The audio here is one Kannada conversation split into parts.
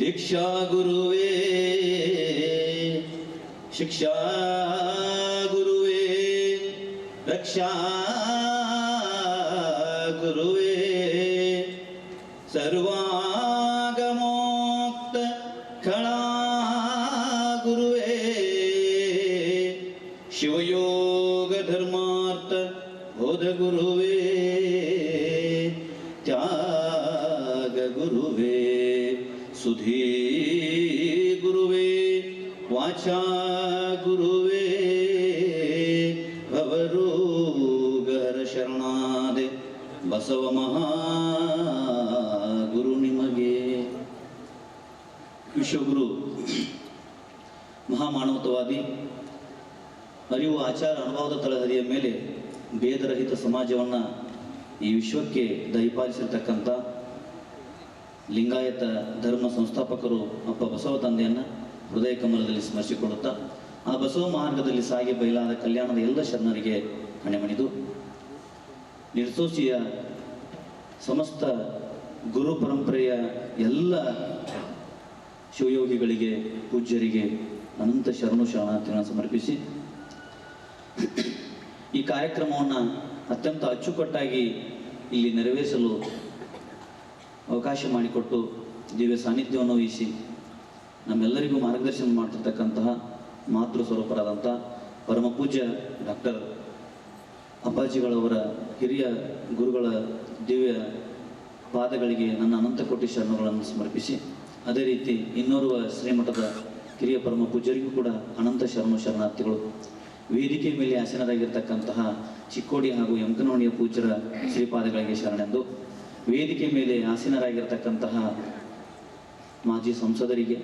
दीक्षा गुरुवे शिक्षा गुरुवे रक्षा गुरुवे सर्वागमोक्त खळा गुरुवे शिवयोग धर्मार्थ बोध गुरुवे त्याग गुरुवे सुधी गुरुवे वाचा गुरुवे भवरोगर शरणादे बसव महागुरु निಮಗೆ ವಿಶ್ವಗುರು ಮಹಾಮಾನವತವಾದಿ ಅರಿವು ಆಚಾರ ಅನುಭವದ ತಳಹದಿಯ ಮೇಲೆ ಭೇದರಹಿತ ಸಮಾಜವನ್ನು ಈ ವಿಶ್ವಕ್ಕೆ ದಯಪಾಲಿಸಿರ್ತಕ್ಕಂಥ ಲಿಂಗಾಯತ ಧರ್ಮ ಸಂಸ್ಥಾಪಕರು ಅಪ್ಪ ಬಸವ ತಂದೆಯನ್ನು ಹೃದಯ ಕಮಲದಲ್ಲಿ ಸ್ಮರಿಸಿಕೊಳ್ಳುತ್ತಾ ಆ ಬಸವ ಮಾರ್ಗದಲ್ಲಿ ಸಾಗಿ ಬಯಲಾದ ಕಲ್ಯಾಣದ ಎಲ್ಲ ಶರಣರಿಗೆ ಹಣೆಮಣಿದು ನಿರ್ಸೋಸಿಯ ಸಮಸ್ತ ಗುರು ಪರಂಪರೆಯ ಎಲ್ಲ ಶಿವಯೋಗಿಗಳಿಗೆ ಪೂಜ್ಯರಿಗೆ ಅನಂತ ಶರಣು ಶರಣಾರ್ಥಿಗಳನ್ನು ಸಮರ್ಪಿಸಿ ಈ ಕಾರ್ಯಕ್ರಮವನ್ನು ಅತ್ಯಂತ ಅಚ್ಚುಕಟ್ಟಾಗಿ ಇಲ್ಲಿ ನೆರವೇರಿಸಲು ಅವಕಾಶ ಮಾಡಿಕೊಟ್ಟು ದಿವ್ಯ ಸಾನ್ನಿಧ್ಯವನ್ನು ವಹಿಸಿ ನಮ್ಮೆಲ್ಲರಿಗೂ ಮಾರ್ಗದರ್ಶನ ಮಾಡ್ತಿರ್ತಕ್ಕಂತಹ ಮಾತೃ ಸ್ವರೂಪರಾದಂಥ ಪರಮ ಪೂಜ್ಯ ಡಾಕ್ಟರ್ ಅಪ್ಪಾಜಿಗಳವರ ಹಿರಿಯ ಗುರುಗಳ ದಿವ್ಯ ಪಾದಗಳಿಗೆ ನನ್ನ ಅನಂತ ಕೋಟಿ ಶರಣಗಳನ್ನು ಸಮರ್ಪಿಸಿ ಅದೇ ರೀತಿ ಇನ್ನೋರ್ವ ಶ್ರೀಮಠದ ಹಿರಿಯ ಪರಮ ಪೂಜ್ಯರಿಗೂ ಕೂಡ ಅನಂತ ಶರಣು ಶರಣಾರ್ಥಿಗಳು ವೇದಿಕೆ ಮೇಲೆ ಆಸೀನರಾಗಿರ್ತಕ್ಕಂತಹ ಚಿಕ್ಕೋಡಿ ಹಾಗೂ ಯಮಕನೋಣಿಯ ಪೂಜ್ಯರ ಶ್ರೀಪಾದಗಳಿಗೆ ಶರಣೆಂದು ವೇದಿಕೆ ಮೇಲೆ ಆಸೀನರಾಗಿರ್ತಕ್ಕಂತಹ ಮಾಜಿ ಸಂಸದರಿಗೆ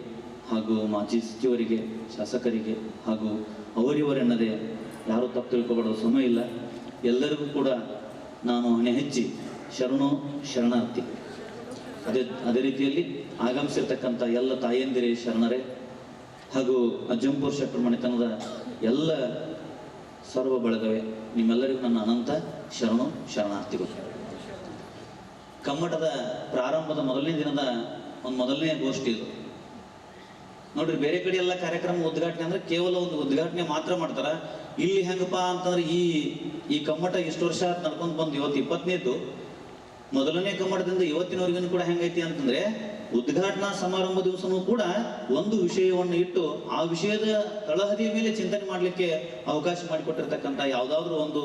ಹಾಗೂ ಮಾಜಿ ಸಚಿವರಿಗೆ ಶಾಸಕರಿಗೆ ಹಾಗೂ ಅವರಿವರೆನ್ನದೇ ಯಾರೂ ತಪ್ಪು ತಿಳ್ಕೊಬಾರ್ದು ಸಮಯ ಇಲ್ಲ ಎಲ್ಲರಿಗೂ ಕೂಡ ನಾನು ಹಣೆ ಹೆಚ್ಚಿ ಶರಣು ಶರಣಾರ್ಥಿ ಅದೇ ರೀತಿಯಲ್ಲಿ ಆಗಮಿಸಿರ್ತಕ್ಕಂಥ ಎಲ್ಲ ತಾಯಂದಿರೇ ಶರಣರೇ ಹಾಗೂ ಅಜ್ಜಂಪುರ ಶೆಟ್ಟರ್ ಮನೆತನದ ಎಲ್ಲ ಸರ್ವ ಬಳಗವೇ ನಿಮ್ಮೆಲ್ಲರಿಗೂ ನನ್ನ ಅನಂತ ಶರಣು ಶರಣಾರ್ಥಿಗಳು. ಕಮ್ಮಟದ ಪ್ರಾರಂಭದ ಮೊದಲನೇ ದಿನದ ಒಂದು ಮೊದಲನೇ ಗೋಷ್ಠಿ ಇದು ನೋಡ್ರಿ. ಬೇರೆ ಕಡೆ ಎಲ್ಲ ಕಾರ್ಯಕ್ರಮ ಉದ್ಘಾಟನೆ ಅಂದ್ರೆ ಕೇವಲ ಒಂದು ಉದ್ಘಾಟನೆ ಮಾತ್ರ ಮಾಡ್ತಾರ. ಇಲ್ಲಿ ಹೆಂಗಪ್ಪ ಅಂತಂದ್ರೆ ಈ ಕಮ್ಮಟ ಇಷ್ಟು ವರ್ಷ ನಡ್ಕೊಂಡು ಬಂದು ಇವತ್ತು 20ನೇದು ಮೊದಲನೇ ಕಮ್ಮಟದಿಂದ ಇವತ್ತಿನವರೆಗೂ ಕೂಡ ಹೆಂಗೈತಿ ಅಂತಂದ್ರೆ ಉದ್ಘಾಟನಾ ಸಮಾರಂಭ ದಿವಸನೂ ಕೂಡ ಒಂದು ವಿಷಯವನ್ನು ಇಟ್ಟು ಆ ವಿಷಯದ ತಳಹದಿಯ ಮೇಲೆ ಚಿಂತನೆ ಮಾಡಲಿಕ್ಕೆ ಅವಕಾಶ ಮಾಡಿಕೊಟ್ಟಿರ್ತಕ್ಕಂಥ ಯಾವುದಾದ್ರೂ ಒಂದು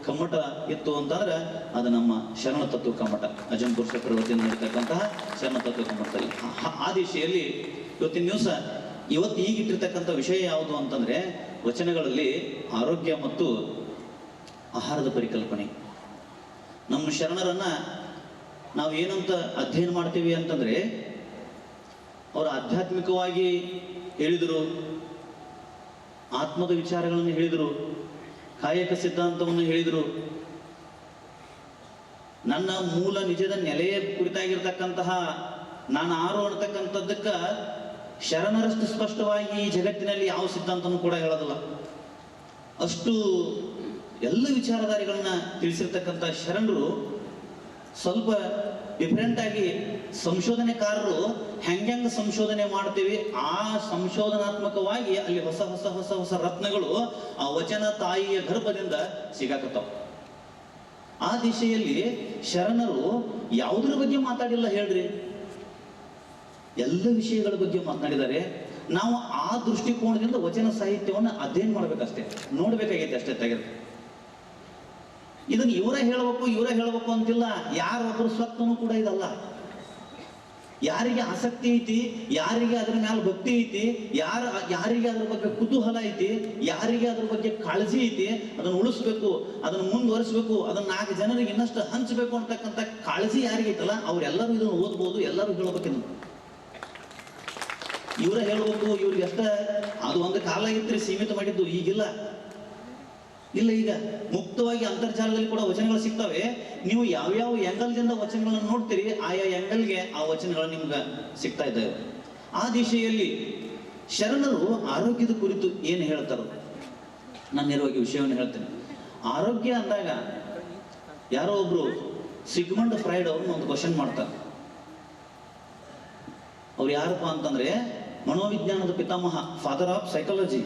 ಕಮ್ಮಟ ಇತ್ತು ಅಂತಂದ್ರೆ ಅದು ನಮ್ಮ ಶರಣ ತತ್ವ ಕಮ್ಮಟ, ಅಜ್ಜಂಪುರ ಶೆಟ್ಟರ್ ವತಿಯಿಂದ ನಡೀತಕ್ಕಂತಹ ಶರಣ ತತ್ವ ಕಮ್ಮಟದಲ್ಲಿ. ಆ ದಿಶೆಯಲ್ಲಿ ಇವತ್ತಿನ ದಿವಸ ಈಗಿಟ್ಟಿರ್ತಕ್ಕಂಥ ವಿಷಯ ಯಾವುದು ಅಂತಂದ್ರೆ ವಚನಗಳಲ್ಲಿ ಆರೋಗ್ಯ ಮತ್ತು ಆಹಾರದ ಪರಿಕಲ್ಪನೆ. ನಮ್ಮ ಶರಣರನ್ನ ನಾವು ಏನಂತ ಅಧ್ಯಯನ ಮಾಡ್ತೀವಿ ಅಂತಂದ್ರೆ ಅವರು ಆಧ್ಯಾತ್ಮಿಕವಾಗಿ ಹೇಳಿದರು, ಆತ್ಮದ ವಿಚಾರಗಳನ್ನು ಹೇಳಿದರು, ಕಾಯಕ ಸಿದ್ಧಾಂತವನ್ನು ಹೇಳಿದರು. ನನ್ನ ಮೂಲ ನಿಜದ ನೆಲೆಯ ಕುರಿತಾಗಿರ್ತಕ್ಕಂತಹ ನಾನು ಆರು ಅನ್ನತಕ್ಕಂಥದ್ದಕ್ಕ ಶರಣರಷ್ಟು ಸ್ಪಷ್ಟವಾಗಿ ಈ ಜಗತ್ತಿನಲ್ಲಿ ಯಾವ ಸಿದ್ಧಾಂತನೂ ಕೂಡ ಹೇಳೋದಿಲ್ಲ. ಅಷ್ಟು ಎಲ್ಲ ವಿಚಾರಧಾರಿಗಳನ್ನ ತಿಳಿಸಿರ್ತಕ್ಕಂಥ ಶರಣರು ಸ್ವಲ್ಪ ಡಿಫ್ರೆಂಟ್ ಆಗಿ ಸಂಶೋಧನೆಕಾರರು ಹೆಂಗ ಸಂಶೋಧನೆ ಮಾಡ್ತೀವಿ ಆ ಸಂಶೋಧನಾತ್ಮಕವಾಗಿ ಅಲ್ಲಿ ಹೊಸ ಹೊಸ ಹೊಸ ಹೊಸ ರತ್ನಗಳು ಆ ವಚನ ತಾಯಿಯ ಗರ್ಭದಿಂದ ಸಿಗಾಕತ್ತಾವ. ಆ ದಿಶೆಯಲ್ಲಿ ಶರಣರು ಯಾವುದ್ರ ಬಗ್ಗೆ ಮಾತಾಡಿಲ್ಲ ಹೇಳ್ರಿ, ಎಲ್ಲ ವಿಷಯಗಳ ಬಗ್ಗೆ ಮಾತನಾಡಿದ್ದಾರೆ. ನಾವು ಆ ದೃಷ್ಟಿಕೋನದಿಂದ ವಚನ ಸಾಹಿತ್ಯವನ್ನು ಅಧ್ಯಯನ ಮಾಡ್ಬೇಕಷ್ಟೇ, ನೋಡ್ಬೇಕಾಗೈತೆ ಅಷ್ಟೇ ತೆಗೆದು. ಇದನ್ನು ಇವರೇ ಹೇಳಬೇಕು ಅಂತಿಲ್ಲ. ಯಾರೊಬ್ಬರು ಸ್ವತ್ತನು ಕೂಡ ಇದಲ್ಲ. ಯಾರಿಗೆ ಆಸಕ್ತಿ ಐತಿ, ಯಾರಿಗೆ ಅದ್ರ ಮೇಲೆ ಭಕ್ತಿ ಐತಿ, ಯಾರಿಗೆ ಅದ್ರ ಬಗ್ಗೆ ಕುತೂಹಲ ಐತಿ, ಯಾರಿಗೆ ಅದ್ರ ಬಗ್ಗೆ ಕಾಳಜಿ ಐತಿ, ಅದನ್ನು ಉಳಿಸ್ಬೇಕು, ಅದನ್ನು ಮುಂದುವರಿಸ್ಬೇಕು, ಅದನ್ನ 4 ಜನರಿಗೆ ಇನ್ನಷ್ಟು ಹಂಚಬೇಕು ಅಂತಕ್ಕಂಥ ಕಾಳಜಿ ಯಾರಿಗೈತಲ್ಲ ಅವರೆಲ್ಲರೂ ಇದನ್ನು ಓದ್ಬೋದು, ಎಲ್ಲರೂ ಹೇಳ್ಬೇಕಿನ್ನು. ಇವರೇ ಹೇಳ್ಬೇಕು, ಇವ್ರಿಗೆ ಅಷ್ಟ. ಅದು ಒಂದು ಕಾಲ ಇದ್ರೆ ಸೀಮಿತ ಮಾಡಿದ್ದು, ಈಗಿಲ್ಲ. ಈಗ ಮುಕ್ತವಾಗಿ ಅಂತರ್ಜಾಲದಲ್ಲಿ ಕೂಡ ವಚನಗಳು ಸಿಗ್ತವೆ. ನೀವು ಯಾವ್ಯಾವ ಆ್ಯಂಗಲ್ದಿಂದ ವಚನಗಳನ್ನು ನೋಡ್ತೀರಿ, ಆಯಾ ಆ್ಯಂಗಲ್ಗೆ ಆ ವಚನಗಳು ನಿಮ್ಗೆ ಸಿಗ್ತಾ ಇದ್ದಾವೆ. ಆ ದಿಶೆಯಲ್ಲಿ ಶರಣರು ಆರೋಗ್ಯದ ಕುರಿತು ಏನು ಹೇಳ್ತಾರೋ ನಾನು ನೇರವಾಗಿ ವಿಷಯವನ್ನು ಹೇಳ್ತೇನೆ. ಆರೋಗ್ಯ ಅಂದಾಗ ಯಾರೋ ಒಬ್ರು ಸಿಗ್ಮಂಡ್ ಫ್ರೈಡ್ ಅವ್ರನ್ನ ಒಂದು ಕ್ವಶನ್ ಮಾಡ್ತಾರೆ. ಅವ್ರು ಯಾರಪ್ಪ ಅಂತಂದ್ರೆ ಮನೋವಿಜ್ಞಾನದ ಪಿತಾಮಹ, father of psychology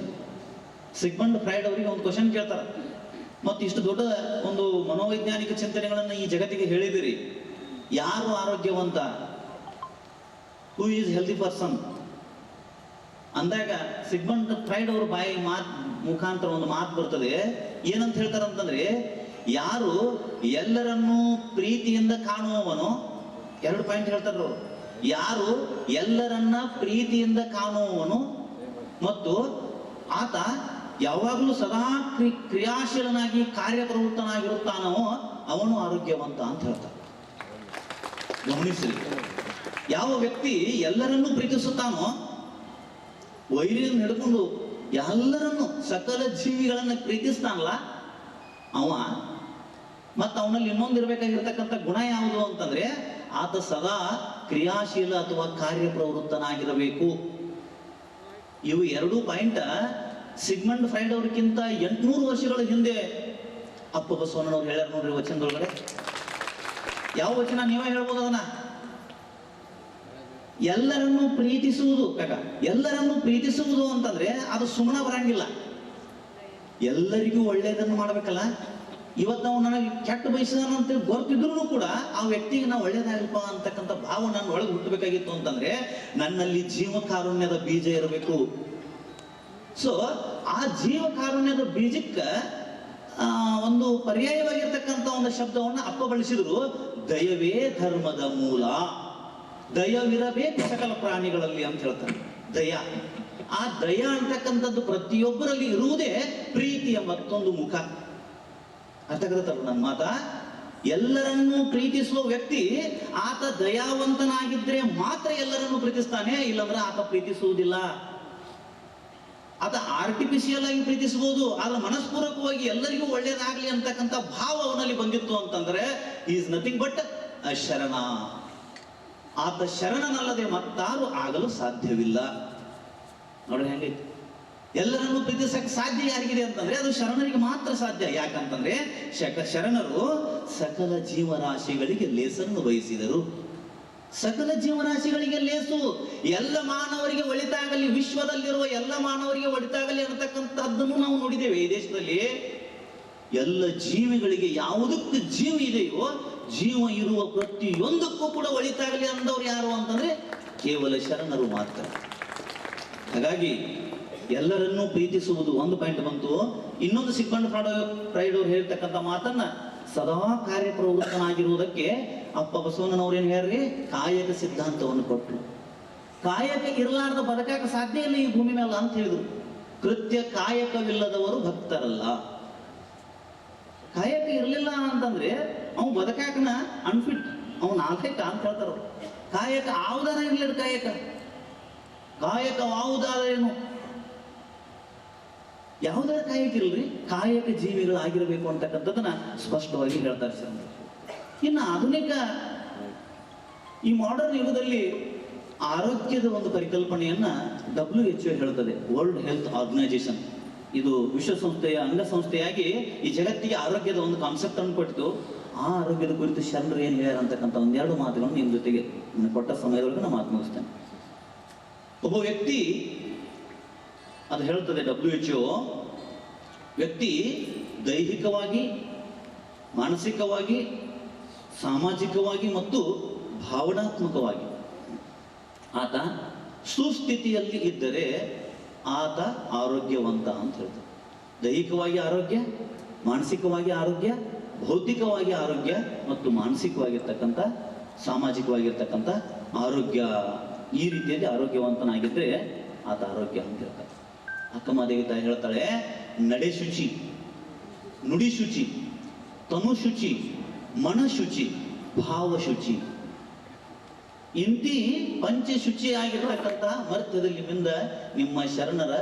Sigmund fried ಅವರಿಗೆ ಒಂದು ಕ್ವಶನ್ ಕೇಳ್ತಾರೆ. ಮತ್ತು ಇಷ್ಟು ದೊಡ್ಡ ಒಂದು ಮನೋವೈಜ್ಞಾನಿಕ ಚಿಂತನೆಗಳನ್ನು ಈ ಜಗತ್ತಿಗೆ ಹೇಳಿದಿರಿ, ಯಾರು ಆರೋಗ್ಯವಂತ, ಹೂ ಈಸ್ ಹೆಲ್ದಿ ಪರ್ಸನ್ ಅಂದಾಗ ಸಿಗ್ಮಂಡ್ ಫ್ರೈಡ್ ಅವ್ರ ಬಾಯಿ ಮುಖಾಂತರ ಒಂದು ಮಾತು ಬರ್ತದೆ. ಏನಂತ ಹೇಳ್ತಾರಂತಂದ್ರೆ, ಯಾರು ಎಲ್ಲರನ್ನೂ ಪ್ರೀತಿಯಿಂದ ಕಾಣುವವನು, 2 ಪಾಯಿಂಟ್ ಹೇಳ್ತಾರ ಅವರು, ಯಾರು ಎಲ್ಲರನ್ನ ಪ್ರೀತಿಯಿಂದ ಕಾಣುವವನು ಮತ್ತು ಆತ ಯಾವಾಗಲೂ ಸದಾ ಕ್ರಿಯಾಶೀಲನಾಗಿ ಕಾರ್ಯಪ್ರವೃತ್ತನಾಗಿರುತ್ತಾನೋ ಅವನು ಆರೋಗ್ಯವಂತ ಅಂತ ಹೇಳ್ತಾರೆ. ಗಮನಿಸಿರಿ, ಯಾವ ವ್ಯಕ್ತಿ ಎಲ್ಲರನ್ನೂ ಪ್ರೀತಿಸುತ್ತಾನೋ, ವೈರಿಯನ್ನು ಹಿಡ್ಕೊಂಡು ಎಲ್ಲರನ್ನು ಸಕಲ ಜೀವಿಗಳನ್ನ ಪ್ರೀತಿಸ್ತಾನಲ್ಲ ಅವ, ಮತ್ತು ಅವನಲ್ಲಿ ಇನ್ನೊಂದಿರ್ಬೇಕಾಗಿರ್ತಕ್ಕಂಥ ಗುಣ ಯಾವುದು ಅಂತಂದ್ರೆ ಆತ ಸದಾ ಕ್ರಿಯಾಶೀಲ ಅಥವಾ ಕಾರ್ಯಪ್ರವೃತ್ತನಾಗಿರಬೇಕು. ಇವು 2 ಪಾಯಿಂಟ್ ಸಿಗ್ಮಂಡ್ ಫ್ರೈಡ್ ಅವ್ರಿಗಿಂತ 800 ವರ್ಷಗಳ ಹಿಂದೆ ಅಪ್ಪ ಬಸವಣ್ಣನವ್ರು ಹೇಳ್ಯಾರ ನೋಡ್ರಿ ವಚನದೊಳಗಡೆ. ಯಾವ ವಚನ ನೀವೇ ಹೇಳ್ಬೋದು ಅದನ್ನ? ಎಲ್ಲರನ್ನು ಪ್ರೀತಿಸುವುದು ಎಲ್ಲರನ್ನು ಪ್ರೀತಿಸುವುದು ಅಂತಂದ್ರೆ ಅದು ಸುಮ್ಮನೆ ಬರಂಗಿಲ್ಲ, ಎಲ್ಲರಿಗೂ ಒಳ್ಳೆಯದನ್ನು ಮಾಡ್ಬೇಕಲ್ಲ. ಇವತ್ತು ನಾವು ನನಗೆ ಕೆಟ್ಟ ಬಯಸಿದಾನ ಅಂತೇಳಿ ಗೊತ್ತಿದ್ರು ಕೂಡ ಆ ವ್ಯಕ್ತಿಗೆ ನಾವು ಒಳ್ಳೇದಾಗಲ್ಪ ಅಂತಕ್ಕಂಥ ಭಾವ ನನ್ನ ಒಳಗೆ ಹುಟ್ಟಬೇಕಾಗಿತ್ತು ಅಂತಂದ್ರೆ ನನ್ನಲ್ಲಿ ಜೀವಕಾರುಣ್ಯದ ಬೀಜ ಇರಬೇಕು. ಸೊ ಆ ಜೀವಕಾರುಣ್ಯದ ಬೀಜಕ್ಕೆ ಒಂದು ಪರ್ಯಾಯವಾಗಿರ್ತಕ್ಕಂಥ ಒಂದು ಶಬ್ದವನ್ನ ಅಪ್ಪ ಬಳಸಿದ್ರು, ದಯವೇ ಧರ್ಮದ ಮೂಲ, ದಯವಿರಬೇಕು ಸಕಲ ಪ್ರಾಣಿಗಳಲ್ಲಿ ಅಂತ ಹೇಳ್ತಾರೆ. ದಯ, ಆ ದಯ ಅಂತಕ್ಕಂಥದ್ದು ಪ್ರತಿಯೊಬ್ಬರಲ್ಲಿ ಇರುವುದೇ ಪ್ರೀತಿಯ ಮತ್ತೊಂದು ಮುಖ. ಅರ್ಥ ಆಗತ್ತಲ್ಲ ನನ್ನ ಮಾತ? ಎಲ್ಲರನ್ನೂ ಪ್ರೀತಿಸುವ ವ್ಯಕ್ತಿ ಆತ ದಯಾವಂತನಾಗಿದ್ರೆ ಮಾತ್ರ ಎಲ್ಲರನ್ನೂ ಪ್ರೀತಿಸ್ತಾನೆ, ಇಲ್ಲಂದ್ರೆ ಆತ ಪ್ರೀತಿಸುವುದಿಲ್ಲ. ಆತ ಆರ್ಟಿಫಿಷಿಯಲ್ ಆಗಿ ಪ್ರೀತಿಸಬಹುದು, ಆದ್ರೆ ಮನಸ್ಪೂರ್ವಕವಾಗಿ ಎಲ್ಲರಿಗೂ ಒಳ್ಳೇದಾಗ್ಲಿ ಅಂತಕ್ಕಂಥ ಭಾವ ಅವನಲ್ಲಿ ಬಂದಿತ್ತು ಅಂತಂದ್ರೆ ಈಸ್ ನಥಿಂಗ್ ಬಟ್ ಅ ಶರಣ. ಆತ ಶರಣನಲ್ಲದೆ ಮತ್ತಾರು ಆಗಲು ಸಾಧ್ಯವಿಲ್ಲ. ನೋಡ್ರಿ ಹೆಂಗೈತಿ, ಎಲ್ಲರನ್ನು ಪ್ರೀತಿಸಕ್ಕೆ ಸಾಧ್ಯ ಯಾರಿಗಿದೆ ಅಂತಂದ್ರೆ ಅದು ಶರಣರಿಗೆ ಮಾತ್ರ ಸಾಧ್ಯ. ಯಾಕಂತಂದ್ರೆ ಶರಣರು ಸಕಲ ಜೀವರಾಶಿಗಳಿಗೆ ಲೇಸನ್ನು ಬಯಸಿದರು. ಸಕಲ ಜೀವರಾಶಿಗಳಿಗೆ ಲೇಸು, ಎಲ್ಲ ಮಾನವರಿಗೆ ಒಳಿತಾಗಲಿ, ವಿಶ್ವದಲ್ಲಿರುವ ಎಲ್ಲ ಮಾನವರಿಗೆ ಒಳಿತಾಗಲಿ ಅನ್ನತಕ್ಕಂಥದ್ದನ್ನು ನಾವು ನೋಡಿದ್ದೇವೆ ಈ ದೇಶದಲ್ಲಿ. ಎಲ್ಲ ಜೀವಿಗಳಿಗೆ ಯಾವುದಕ್ಕೆ ಜೀವ ಇದೆಯೋ ಜೀವ ಇರುವ ಪ್ರತಿಯೊಂದಕ್ಕೂ ಕೂಡ ಒಳಿತಾಗಲಿ ಅಂದವ್ರು ಯಾರು ಅಂತಂದ್ರೆ ಕೇವಲ ಶರಣರು ಮಾತ್ರ. ಹಾಗಾಗಿ ಎಲ್ಲರನ್ನೂ ಪ್ರೀತಿಸುವುದು ಒಂದು ಪಾಯಿಂಟ್ ಬಂತು. ಇನ್ನೊಂದು ಸಿಗ್ಮಂಡ್ ಫ್ರೈಡ್ ಅವ್ರು ಹೇಳ್ತಕ್ಕಂಥ ಮಾತನ್ನ, ಸದಾ ಕಾರ್ಯಪ್ರವೃತ್ತನಾಗಿರುವುದಕ್ಕೆ ಅಪ್ಪ ಬಸವಣ್ಣನವ್ರು ಏನ್ ಹೇಳ್ರಿ, ಕಾಯಕ ಸಿದ್ಧಾಂತವನ್ನು ಕೊಟ್ಟರು. ಕಾಯಕ ಇರಲಾರ್ದ ಬದುಕಾಕ ಸಾಧ್ಯ ಇಲ್ಲ ಈ ಭೂಮಿ ಮೇಲೆ ಅಂತ ಹೇಳಿದ್ರು. ಕೃತ್ಯ ಕಾಯಕವಿಲ್ಲದವರು ಭಕ್ತರಲ್ಲ. ಕಾಯಕ ಇರಲಿಲ್ಲ ಅಂತಂದ್ರೆ ಅವ್ನು ಬದುಕಾಕನ ಅನ್ಫಿಟ್, ಅವ್ನು ನಾಲ್ಕೈಕ ಅಂತ ಹೇಳ್ತಾರ. ಕಾಯಕ ಆವುದಾರ ಇರ್ಲಿಲ್ಲ, ಕಾಯಕ ಆವುದಾರೇನು, ಯಾವುದಾರ ಕಾಯಕ ಇಲ್ರಿ, ಕಾಯಕ ಜೀವಿಗಳಾಗಿರ್ಬೇಕು ಅಂತಕ್ಕಂಥದ್ದನ್ನ ಸ್ಪಷ್ಟವಾಗಿ ಹೇಳ್ತಾರೆ ಸರ್. ಇನ್ನು ಆಧುನಿಕ ಈ ಮಾಡರ್ನ್ ಯುಗದಲ್ಲಿ ಆರೋಗ್ಯದ ಒಂದು ಪರಿಕಲ್ಪನೆಯನ್ನ WHO ಹೇಳ್ತದೆ, ವರ್ಲ್ಡ್ ಹೆಲ್ತ್ ಆರ್ಗನೈಸೇಷನ್. ಇದು ವಿಶ್ವಸಂಸ್ಥೆಯ ಅಂಗಸಂಸ್ಥೆಯಾಗಿ ಈ ಜಗತ್ತಿಗೆ ಆರೋಗ್ಯದ ಒಂದು ಕಾನ್ಸೆಪ್ಟ್ ಅನ್ನು ಕೊಟ್ಟು ಆ ಆರೋಗ್ಯದ ಕುರಿತು ಶರಣರು ಏನ್ ಹೇಳ್ಯಾರ ಅಂತಕ್ಕಂಥ 1-2 ಮಾತುಗಳನ್ನು ನಿಮ್ಮ ಜೊತೆಗೆ ಕೊಟ್ಟ ಸಮಯದೊಳಗೆ ನಾನು ಮಾತು ಮುಗಿಸ್ತೇನೆ. ಒಬ್ಬ ವ್ಯಕ್ತಿ, ಅದು ಹೇಳ್ತದೆ WHO, ವ್ಯಕ್ತಿ ದೈಹಿಕವಾಗಿ, ಮಾನಸಿಕವಾಗಿ, ಸಾಮಾಜಿಕವಾಗಿ ಮತ್ತು ಭಾವನಾತ್ಮಕವಾಗಿ ಆತ ಸುಸ್ಥಿತಿಯಲ್ಲಿ ಇದ್ದರೆ ಆತ ಆರೋಗ್ಯವಂತ ಅಂತ ಹೇಳ್ತಾರೆ. ದೈಹಿಕವಾಗಿ ಆರೋಗ್ಯ, ಮಾನಸಿಕವಾಗಿ ಆರೋಗ್ಯ, ಭೌತಿಕವಾಗಿ ಆರೋಗ್ಯ ಮತ್ತು ಮಾನಸಿಕವಾಗಿರ್ತಕ್ಕಂಥ, ಸಾಮಾಜಿಕವಾಗಿರ್ತಕ್ಕಂಥ ಆರೋಗ್ಯ, ಈ ರೀತಿಯಲ್ಲಿ ಆರೋಗ್ಯವಂತನಾಗಿದ್ದರೆ ಆತ ಆರೋಗ್ಯ ಅಂತ ಹೇಳ್ತಾರೆ. ಅಕ್ಕಮಹಾದೇವಿ ತಾಯಿ ಹೇಳ್ತಾಳೆ, ನಡೆ ಶುಚಿ, ನುಡಿ ಶುಚಿ, ತನು ಶುಚಿ, ಮನ ಶುಚಿ, ಭಾವ ಶುಚಿ, ಇಂತಿ ಪಂಚಶುಚಿಯಾಗಿರ್ತಕ್ಕಂಥ ಮರ್ತ್ಯದಲ್ಲಿ ಮಿಂದ ನಿಮ್ಮ ಶರಣರ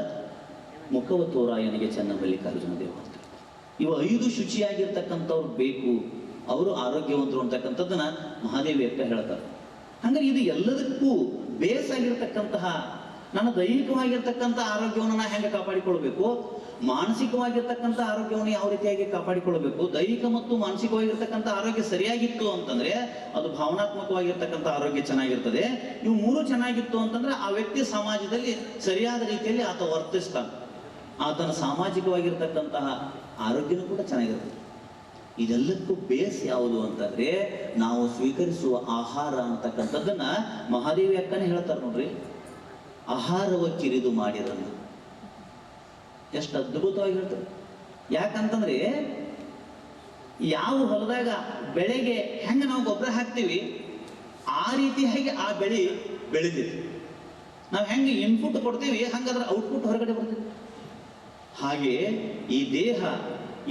ಮುಖವ ತೋರಾಯನಿಗೆ ಚೆನ್ನ ಮಲ್ಲಿಕಾರ್ಜುನ ದೇವ ಅಂತ. ಇವು 5 ಶುಚಿಯಾಗಿರ್ತಕ್ಕಂಥವ್ರು ಬೇಕು, ಅವರು ಆರೋಗ್ಯವಂತರು ಅಂತಕ್ಕಂಥದ್ದನ್ನ ಮಹಾದೇವಿ ಅಕ್ಕ ಹೇಳ್ತಾರೆ. ಹಂಗಾರೆ ಇದು ಎಲ್ಲದಕ್ಕೂ ಬೇಸಾಗಿರ್ತಕ್ಕಂತಹ ನನ್ನ ದೈಹಿಕವಾಗಿರ್ತಕ್ಕಂಥ ಆರೋಗ್ಯವನ್ನು ನಾ ಹೆಂಗೆ ಕಾಪಾಡಿಕೊಳ್ಬೇಕು, ಮಾನಸಿಕವಾಗಿರ್ತಕ್ಕಂಥ ಆರೋಗ್ಯವನ್ನು ಯಾವ ರೀತಿಯಾಗಿ ಕಾಪಾಡಿಕೊಳ್ಬೇಕು. ದೈಹಿಕ ಮತ್ತು ಮಾನಸಿಕವಾಗಿರ್ತಕ್ಕಂಥ ಆರೋಗ್ಯ ಸರಿಯಾಗಿತ್ತು ಅಂತಂದ್ರೆ ಅದು ಭಾವನಾತ್ಮಕವಾಗಿರ್ತಕ್ಕಂಥ ಆರೋಗ್ಯ ಚೆನ್ನಾಗಿರ್ತದೆ. ಇವು ಮೂರು ಚೆನ್ನಾಗಿತ್ತು ಅಂತಂದ್ರೆ ಆ ವ್ಯಕ್ತಿ ಸಮಾಜದಲ್ಲಿ ಸರಿಯಾದ ರೀತಿಯಲ್ಲಿ ಆತ ವರ್ತಿಸ್ತಾನೆ, ಆತನ ಸಾಮಾಜಿಕವಾಗಿರ್ತಕ್ಕಂತಹ ಆರೋಗ್ಯನೂ ಕೂಡ ಚೆನ್ನಾಗಿರ್ತದೆ. ಇದೆಲ್ಲಕ್ಕೂ ಬೇಸ್ ಯಾವುದು ಅಂತಂದ್ರೆ ನಾವು ಸ್ವೀಕರಿಸುವ ಆಹಾರ ಅಂತಕ್ಕಂಥದ್ದನ್ನ ಮಹಾದೇವಿ ಅಕ್ಕನೇ ಹೇಳ್ತಾರೆ ನೋಡ್ರಿ, ಆಹಾರವ ಕಿರಿದು ಮಾಡಿರನ್ನು. ಎಷ್ಟು ಅದ್ಭುತವಾಗಿ ಹೇಳ್ತಾರೆ. ಯಾಕಂತಂದ್ರೆ ಯಾವ ಹೊಲದಾಗ ಬೆಳೆಗೆ ಹೆಂಗ ನಾವು ಗೊಬ್ಬರ ಹಾಕ್ತೀವಿ ಆ ರೀತಿಯಾಗಿ ಆ ಬೆಳೆ ಬೆಳೆದಿದೆ. ನಾವು ಹೆಂಗೆ ಇನ್ಪುಟ್ ಕೊಡ್ತೀವಿ ಹಂಗಾದ್ರೆ ಔಟ್ಪುಟ್ ಹೊರಗಡೆ ಬರ್ತೀವಿ. ಹಾಗೆ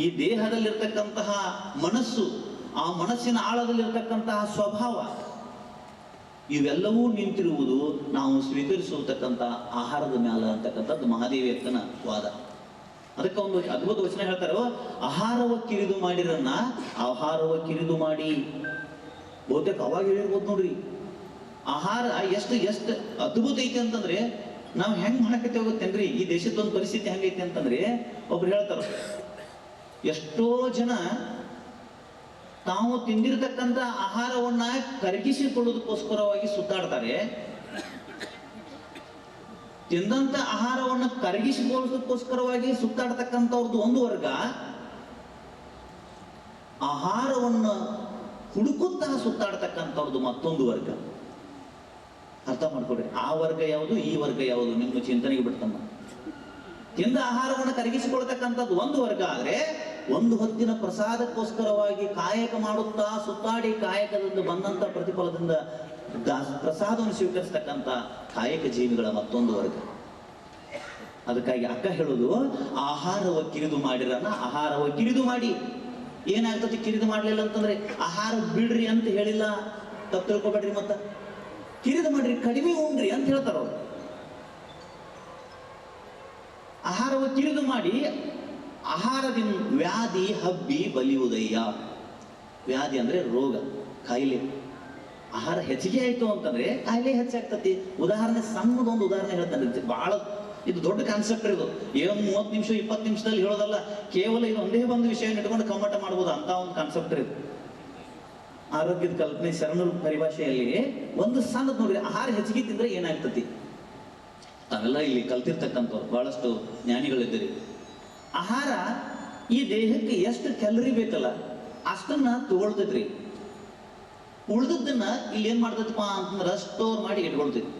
ಈ ದೇಹದಲ್ಲಿರ್ತಕ್ಕಂತಹ ಮನಸ್ಸು, ಆ ಮನಸ್ಸಿನ ಆಳದಲ್ಲಿರ್ತಕ್ಕಂತಹ ಸ್ವಭಾವ, ಇವೆಲ್ಲವೂ ನಿಂತಿರುವುದು ನಾವು ಸ್ವೀಕರಿಸತಕ್ಕಂಥ ಆಹಾರದ ಮ್ಯಾಲ ಅಂತಕ್ಕಂಥದ್ದು ಮಹಾದೇವಿ ಅಕ್ಕನ ವಾದ. ಅದಕ್ಕೆ ಒಂದು ಅದ್ಭುತ ವಚನ ಹೇಳ್ತಾರೆ, ಆಹಾರವ ಕಿರಿದು ಮಾಡಿರನ್ನ ಆಹಾರವ ಕಿರಿದು ಮಾಡಿ. ಬಹುತೇಕ ಅವಾಗ ಹೇಳಿರ್ಬೋದು ನೋಡ್ರಿ. ಆಹಾರ ಎಷ್ಟು ಅದ್ಭುತ ಐತಿ ಅಂತಂದ್ರೆ ನಾವು ಹೆಂಗ್ ಮಾಡಕತ್ತೇವೆ ಗೊತ್ತೇನ್ರಿ. ಈ ದೇಶದ ಒಂದು ಪರಿಸ್ಥಿತಿ ಹೆಂಗೈತಿ ಅಂತಂದ್ರೆ ಒಬ್ರು ಹೇಳ್ತಾರ, ಎಷ್ಟೋ ಜನ ತಾವು ತಿಂದಿರತಕ್ಕಂಥ ಆಹಾರವನ್ನ ಕರಗಿಸಿಕೊಳ್ಳೋದಕ್ಕೋಸ್ಕರವಾಗಿ ಸುತ್ತಾಡ್ತಾರೆ. ತಿಂದಂತ ಆಹಾರವನ್ನ ಕರಗಿಸಿಕೊಳ್ಳೋದಕ್ಕೋಸ್ಕರವಾಗಿ ಸುತ್ತಾಡ್ತಕ್ಕಂಥವ್ರದ್ದು ಒಂದು ವರ್ಗ, ಆಹಾರವನ್ನ ಹುಡುಕುತ್ತಾ ಸುತ್ತಾಡ್ತಕ್ಕಂಥವ್ರದ್ದು ಮತ್ತೊಂದು ವರ್ಗ. ಅರ್ಥ ಮಾಡ್ಕೊಡ್ರಿ, ಆ ವರ್ಗ ಯಾವುದು, ಈ ವರ್ಗ ಯಾವುದು ನಿಮ್ಮ ಚಿಂತನೆಗೆ ಬಿಡ್ತಮ್ಮ. ತಿಂದ ಆಹಾರವನ್ನು ಕರಗಿಸಿಕೊಳ್ತಕ್ಕಂಥದ್ದು ಒಂದು ವರ್ಗ ಆದ್ರೆ, ಒಂದು ಹೊತ್ತಿನ ಪ್ರಸಾದಕ್ಕೋಸ್ಕರವಾಗಿ ಕಾಯಕ ಮಾಡುತ್ತಾ ಸುತ್ತಾಡಿ ಕಾಯಕದಿಂದ ಬಂದಂತ ಪ್ರತಿಫಲದಿಂದ ಪ್ರಸಾದವನ್ನು ಸ್ವೀಕರಿಸ್ತಕ್ಕಂಥ ಕಾಯಕ ಜೀವಿಗಳ ಮತ್ತೊಂದು ವರ್ಗ. ಅದಕ್ಕಾಗಿ ಅಕ್ಕ ಹೇಳೋದು, ಆಹಾರವ ಕಿರಿದು ಮಾಡಿರನ್ನ ಆಹಾರವ ಕಿರಿದು ಮಾಡಿ. ಏನಾಗ್ತದೆ ಕಿರಿದು ಮಾಡ್ಲಿಲ್ಲ ಅಂತಂದ್ರೆ? ಆಹಾರ ಬಿಡ್ರಿ ಅಂತ ಹೇಳಿಲ್ಲ, ತಪ್ಪು ತಿಳ್ಕೊಬೇಡ್ರಿ. ಮತ್ತ ಕಿರಿದು ಮಾಡ್ರಿ, ಕಡಿಮೆ ಉಣ್ರಿ ಅಂತ ಹೇಳ್ತಾರ ಅವ್ರು. ಆಹಾರವ ಕಿರಿದು ಮಾಡಿ ಆಹಾರದಿಂದ ವ್ಯಾಧಿ ಹಬ್ಬಿ ಬಲಿಯುವುದಯ್ಯ. ವ್ಯಾಧಿ ಅಂದ್ರೆ ರೋಗ, ಕಾಯಿಲೆ. ಆಹಾರ ಹೆಚ್ಚಿಗೆ ಆಯ್ತು ಅಂತಂದ್ರೆ ಕಾಯಿಲೆ ಹೆಚ್ಚಾಗ್ತತಿ. ಉದಾಹರಣೆ, ಸಣ್ಣದೊಂದು ಉದಾಹರಣೆ ಹೇಳ್ತಾನೆ, ಬಹಳ ಇದು ದೊಡ್ಡ ಕಾನ್ಸೆಪ್ಟ್ ಇದು. ಏನು 30 ನಿಮಿಷ 20 ನಿಮಿಷದಲ್ಲಿ ಹೇಳೋದಲ್ಲ, ಕೇವಲ ಇದು ಒಂದೇ ಒಂದು ವಿಷಯ ಇಟ್ಕೊಂಡು ಕಮ್ಮಟ ಮಾಡ್ಬೋದು ಅಂತ ಒಂದು ಕಾನ್ಸೆಪ್ಟ್ ಇದು. ಆರೋಗ್ಯದ ಕಲ್ಪನೆ ಶರಣರ ಪರಿಭಾಷೆಯಲ್ಲಿ ಒಂದು ಸಣ್ಣದ್ ನೋಡ್ರಿ, ಆಹಾರ ಹೆಚ್ಚಿಗೆ ತಿಂದ್ರೆ ಏನಾಗ್ತತಿ. ತಾವೆಲ್ಲ ಇಲ್ಲಿ ಕಲ್ತಿರ್ತಕ್ಕಂಥವ್ರು ಬಹಳಷ್ಟು ಜ್ಞಾನಿಗಳಿದ್ದೀರಿ. ಆಹಾರ ಈ ದೇಹಕ್ಕೆ ಎಷ್ಟು ಕ್ಯಾಲರಿ ಬೇಕಲ್ಲ ಅಷ್ಟನ್ನ ತಗೊಳ್ತೈತ್ರಿ. ಉಳ್ದದ್ದನ್ನ ಇಲ್ಲಿ ಏನ್ ಮಾಡ್ತೈತಪ್ಪ ಅಂತಂದ್ರೆ ಸ್ಟೋರ್ ಮಾಡಿ ಇಟ್ಕೊಳ್ತೈತಿ.